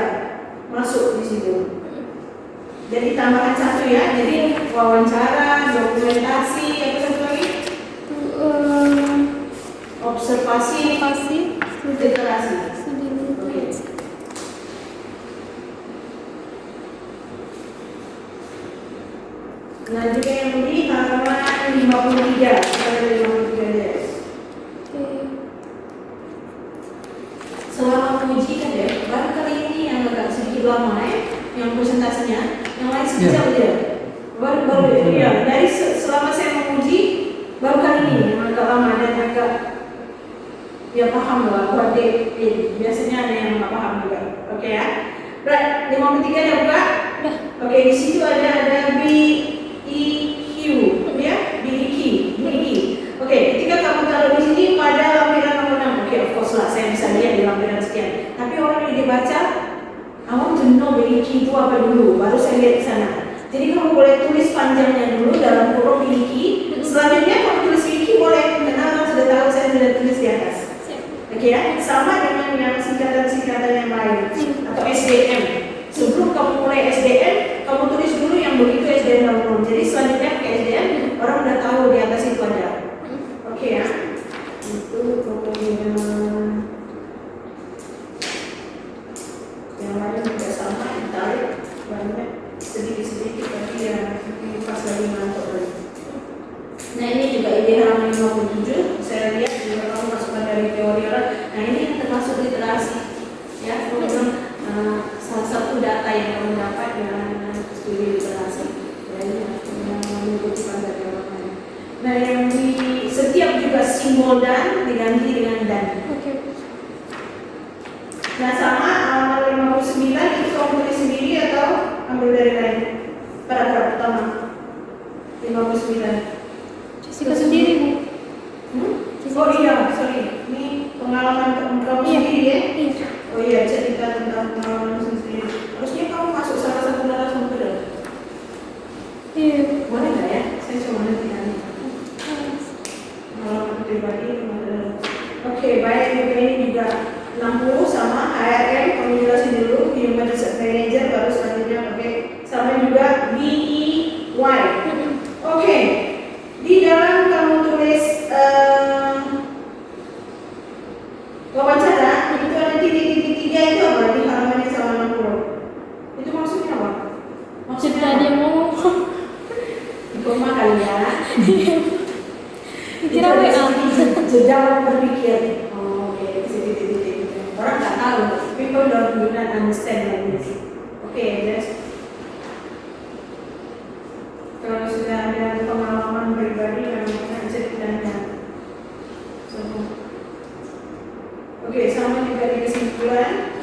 masuk di situ. Jadi tambahan satu ya, jadi wawancara, dokumentasi, apa satu lagi? Observasi, literasi. Oke. Nah, juga yang ini halaman 53, ada 53 des. Selama menguji kan ya, baru kali ini yang agak sedikit lama ya, yang presentasinya, yang lain sekejap aja. Baru ya, dari selama saya menguji, baru kali ini yang agak lama dan agak ya paham lah, buat biasanya ada yang nggak paham juga. Oke ya, right, 53 ya buka. Oke, di situ ada BEQ, ya, BEQ. Oke, ketika kamu taruh di sini pada lampiran nomor 6, oke, of course lah, saya bisa lihat di lampiran sekian. Tapi orang yang dibaca, I want to know BEQ itu apa dulu, baru saya lihat di sana. Jadi kamu boleh tulis panjangnya dulu dalam kurung BEQ. Selanjutnya kamu tulis BEQ boleh, karena orang sudah tahu saya sudah tulis di atas. Oke ya, sama dengan yang singkatan-singkatan yang lain atau SDM. Sebelum kamu mulai SDM, kamu tulis dulu yang begitu SDM kamu. Jadi selanjutnya ke SDM, orang udah tahu di atas itu ada. Oke ya, itu pokoknya yang lain juga sama, ditarik banyak sedikit-sedikit tapi ya pas lagi ngantuk lagi. Nah, ini juga ide halaman 57, saya lihat juga kamu masukkan dari teori orang. Nah, ini yang termasuk literasi ya, memang salah satu data yang kamu dapat dengan studi literasi dari yang mengikuti dari orang lain. Nah, yang di setiap juga simbol dan diganti dengan dan. Nah, sama halaman 59 itu kamu tulis sendiri atau ambil dari lain? Paragraf pertama 59. Jessica sendiri, Bu. Oh iya, sorry. Ini pengalaman kamu sendiri ya? Iya. Oh iya, cerita tentang pengalaman sendiri. Harusnya kamu masuk salah satu narasumber. Iya. Boleh nggak ya? Saya cuma nanti nanya. Pengalaman pribadi. Oke, baik. Ini juga 60 sama HRM. Kamu jelasin dulu. Human Resource Manager baru selanjutnya pakai sama juga BEY. Oke. Di dalam kamu tulis wawancara itu ada titik-titik 3 itu apa di halaman yang sama 60? Itu maksudnya apa? Maksudnya dia mau di koma kali ya. kira WA. Jeda berpikir. Oh, oke, titik-titik. Orang nggak tahu. People don't understand like this. Oke, just kalau sudah ada pengalaman pribadi yang ceritanya. Oke, sama juga di kesimpulan.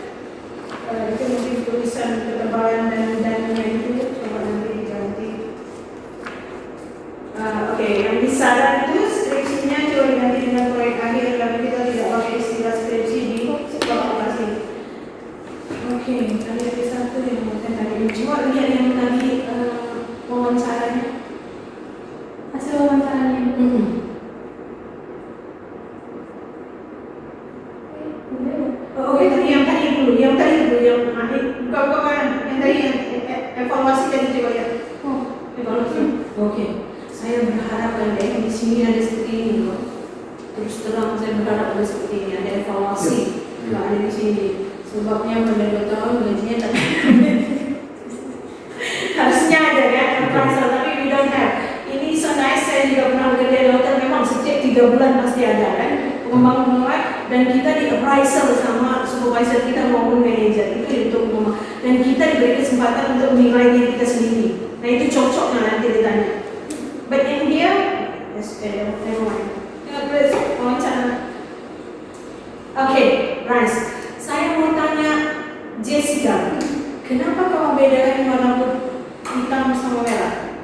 Itu mungkin tulisan ketebalan dan itu coba nanti diganti. Oke, yang di saran itu skripsinya coba diganti dengan proyek akhir karena kita tidak pakai istilah skripsi di lokasi. Oke, ada satu yang mau saya tadi. Coba lihat yang tadi wawancaranya. Hasil wawancaranya. Oke, tadi yang tadi dulu, yang akhir buka kan, yang tadi yang evaluasi tadi coba lihat. Oh, Evaluasi. Oke, saya berharap deh di sini ada seperti ini loh. Terus terang saya berharap ada seperti ini, ada evaluasi. Nggak ada di sini. Sebabnya pada 2 tahun gajinya tapi harusnya ada ya appraisal, tapi we don't have. Ini so nice, saya juga pernah bekerja di hotel, memang setiap 3 bulan pasti ada kan pengembang, dan kita di appraisal sama supervisor kita maupun manajer itu untuk pengembang, dan kita diberi kesempatan untuk menilai diri kita sendiri. Nah itu cocok nggak nanti ditanya. But in here, yes, never mind. Terus wawancara. Oke, Rice. Saya mau tanya Jessica, kenapa kamu bedakan warna hitam sama merah?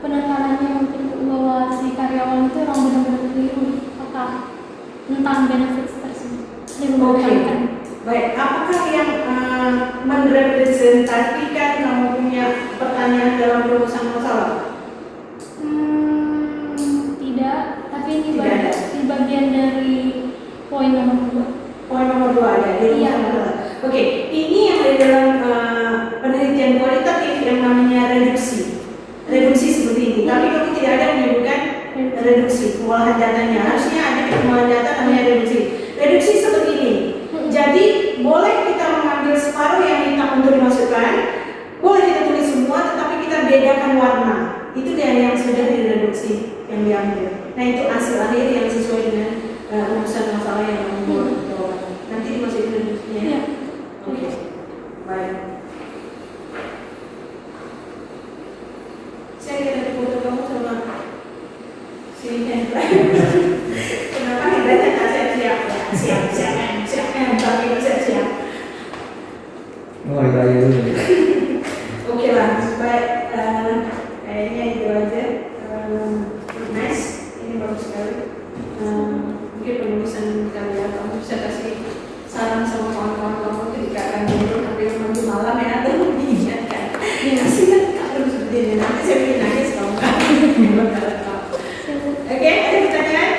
Penekanan mungkin bahwa si karyawan itu orang benar-benar keliru tentang benefits tersebut. Dia menekankan. Baik, apakah yang merepresentasikan kamu punya pertanyaan dalam rumusan masalah? Tidak, tapi ini Tidak ada. di bagian dari poin nomor 2. Poin nomor 2 ada di rumusan Iya. masalah. Oke, ini yang di dalam penelitian kualitatif yang namanya reduksi. Reduksi seperti ini, tapi kamu tidak ada menyebutkan reduksi pengolahan datanya. Harusnya ada pengolahan data namanya reduksi. Reduksi seperti ini. Jadi boleh kita mengambil separuh yang hitam untuk dimasukkan, boleh kita tulis semua, tetapi kita bedakan warna. Itu dia yang sudah direduksi yang diambil. Nah itu hasil akhir yang sesuai dengan rumusan masalah yang membuat jawaban. Nanti dimasukin reduksinya. Iya. Oke. Baik. Saya lihat foto kamu sama si Hendra. Kenapa Hendra tak siap-siap? Siap, tapi siap-siap. Oh, ditanya dulu. Oke lah, baik. Kayaknya itu aja. Nice, ini bagus sekali. Mungkin penulisan kalian kamu bisa kasih saran sama kawan-kawan kamu ketika akan dulu nanti nanti malam ya atau mengingatkan. Kasih kan kalau seperti ini nanti saya bikin nangis kalau nggak. Oke, ada pertanyaan?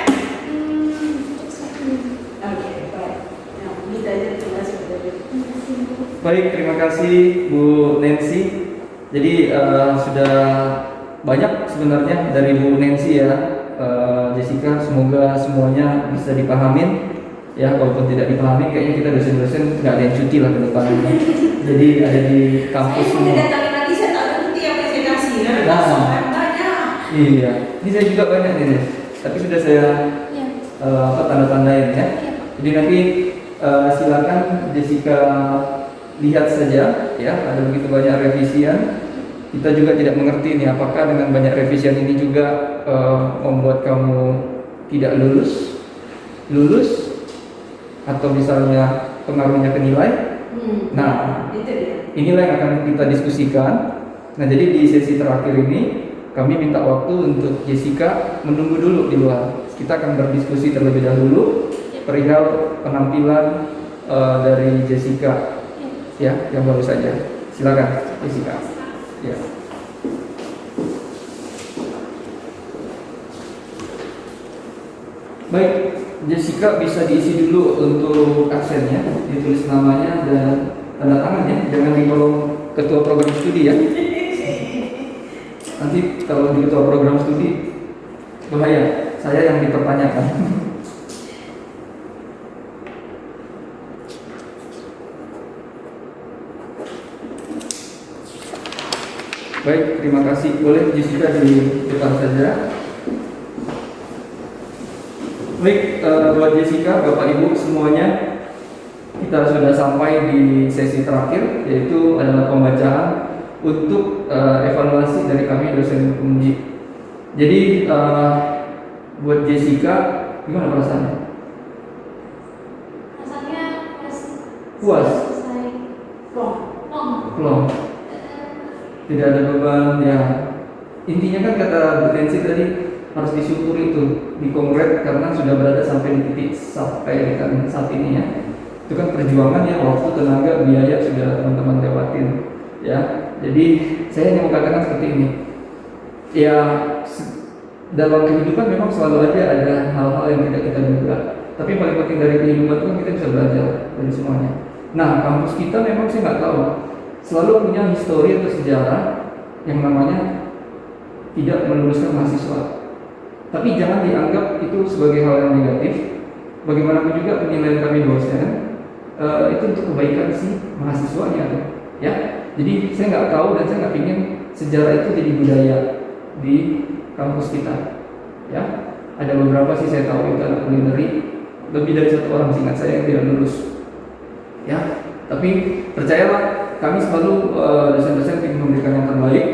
Oke, baik. Nah, kita aja terima kasih. Baik, terima kasih Bu Nancy. Jadi sudah banyak sebenarnya dari Bu Nancy ya, Jessica. Semoga semuanya bisa dipahamin. Ya, walaupun tidak dipahami, kayaknya kita dosen-dosen nggak ada yang cuti lah ke depan. Jadi ada di kampus Saya semua. tidak tahu lagi, saya tak ada bukti yang presentasi. Nah. Banyak. Iya, ini saya juga banyak nih, tapi sudah saya Iya. tanda-tandain ya. Iya. Jadi nanti silakan Jessica lihat saja ya, ada begitu banyak revisian. Kita juga tidak mengerti nih apakah dengan banyak revisian ini juga membuat kamu tidak lulus atau misalnya pengaruhnya ke nilai. Nah, Itu dia. inilah yang akan kita diskusikan. Nah, jadi di sesi terakhir ini kami minta waktu untuk Jessica menunggu dulu di luar. Kita akan berdiskusi terlebih dahulu perihal penampilan dari Jessica ya, yang baru saja. Silakan Jessica. Ya. Baik, Jessica bisa diisi dulu untuk absennya, ditulis namanya dan tanda tangannya, jangan di kolom ketua program studi ya. Nanti kalau di ketua program studi bahaya, saya yang dipertanyakan. Baik, terima kasih. Boleh Jessica di depan saja. Baik, buat Jessica, Bapak Ibu semuanya, kita sudah sampai di sesi terakhir, yaitu adalah pembacaan untuk evaluasi dari kami dosen penguji. Jadi buat Jessica, gimana perasaannya? Rasanya Puas? selesai. Belum. Tidak ada beban ya. Intinya kan kata Bu Nancy tadi, harus disyukuri itu, dikongret karena sudah berada sampai di titik sampai kan saat ini ya. Itu kan perjuangan ya, waktu, tenaga, biaya sudah teman-teman lewatin ya. Jadi saya hanya mau katakan seperti ini. Ya, dalam kehidupan memang selalu ada hal-hal yang tidak kita duga. Tapi paling penting dari kehidupan itu kan kita bisa belajar dari semuanya. Nah, kampus kita memang saya nggak tahu, selalu punya histori atau sejarah yang namanya tidak meluluskan mahasiswa. Tapi jangan dianggap itu sebagai hal yang negatif. Bagaimanapun juga penilaian kami dosen itu untuk kebaikan si mahasiswanya, ya. Jadi saya nggak tahu dan saya nggak ingin sejarah itu jadi budaya di kampus kita, ya. Ada beberapa sih saya tahu itu anak kulineri, lebih dari 1 orang seingat saya yang tidak lulus, ya. Tapi percayalah, kami selalu dosen-dosen ingin memberikan yang terbaik,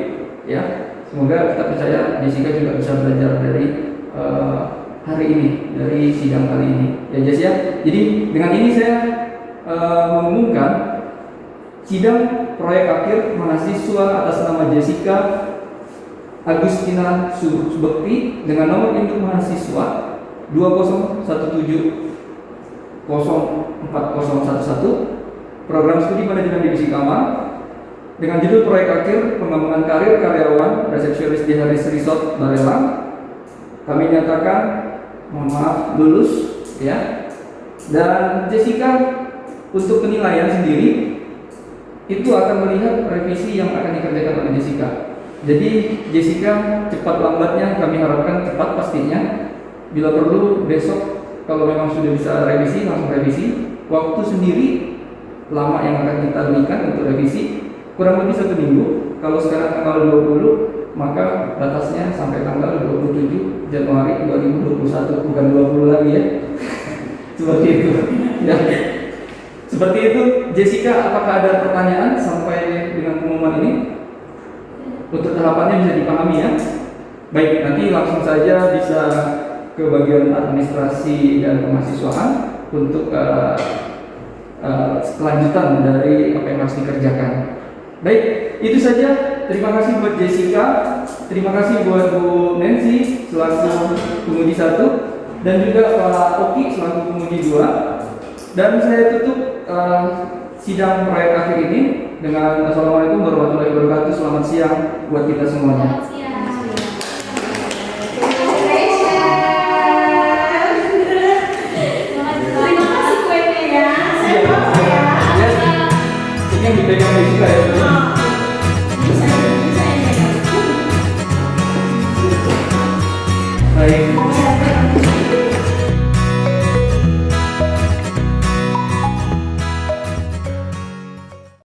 ya. Semoga kita percaya Jessica juga bisa belajar dari hari ini, dari sidang kali ini, ya Jess ya. Jadi dengan ini saya mengumumkan sidang proyek akhir mahasiswa atas nama Jessica Agustina Subekti dengan nomor induk mahasiswa 2017040111, program studi manajemen divisi kamar, dengan judul proyek akhir pengembangan karir karyawan resepsionis di Harris Resort Barelang. Kami nyatakan mohon maaf lulus, ya. Dan Jessica untuk penilaian sendiri itu akan melihat revisi yang akan dikerjakan oleh Jessica. Jadi Jessica cepat lambatnya kami harapkan cepat pastinya. Bila perlu besok kalau memang sudah bisa revisi langsung revisi. Waktu sendiri lama yang akan kita berikan untuk revisi kurang lebih 1 minggu. Kalau sekarang tanggal 20, maka batasnya sampai tanggal 27 Januari 2021, bukan 20 lagi ya. Seperti itu. Ya. Seperti itu, Jessica, apakah ada pertanyaan sampai dengan pengumuman ini? Untuk tahapannya bisa dipahami ya. Baik, nanti langsung saja bisa ke bagian administrasi dan kemahasiswaan untuk kelanjutan dari apa yang harus dikerjakan. Baik, itu saja. Terima kasih buat Jessica, terima kasih buat Bu Nancy selaku penguji 1 dan juga Pak Oki selaku penguji 2. Dan saya tutup sidang proyek akhir ini dengan Assalamualaikum warahmatullahi wabarakatuh. Selamat siang buat kita semuanya. Selamat siang. Terima kasih kuenya ya. Saya mau ya. Ini yang dipegang Jessica ya. Bisa ya. Baik.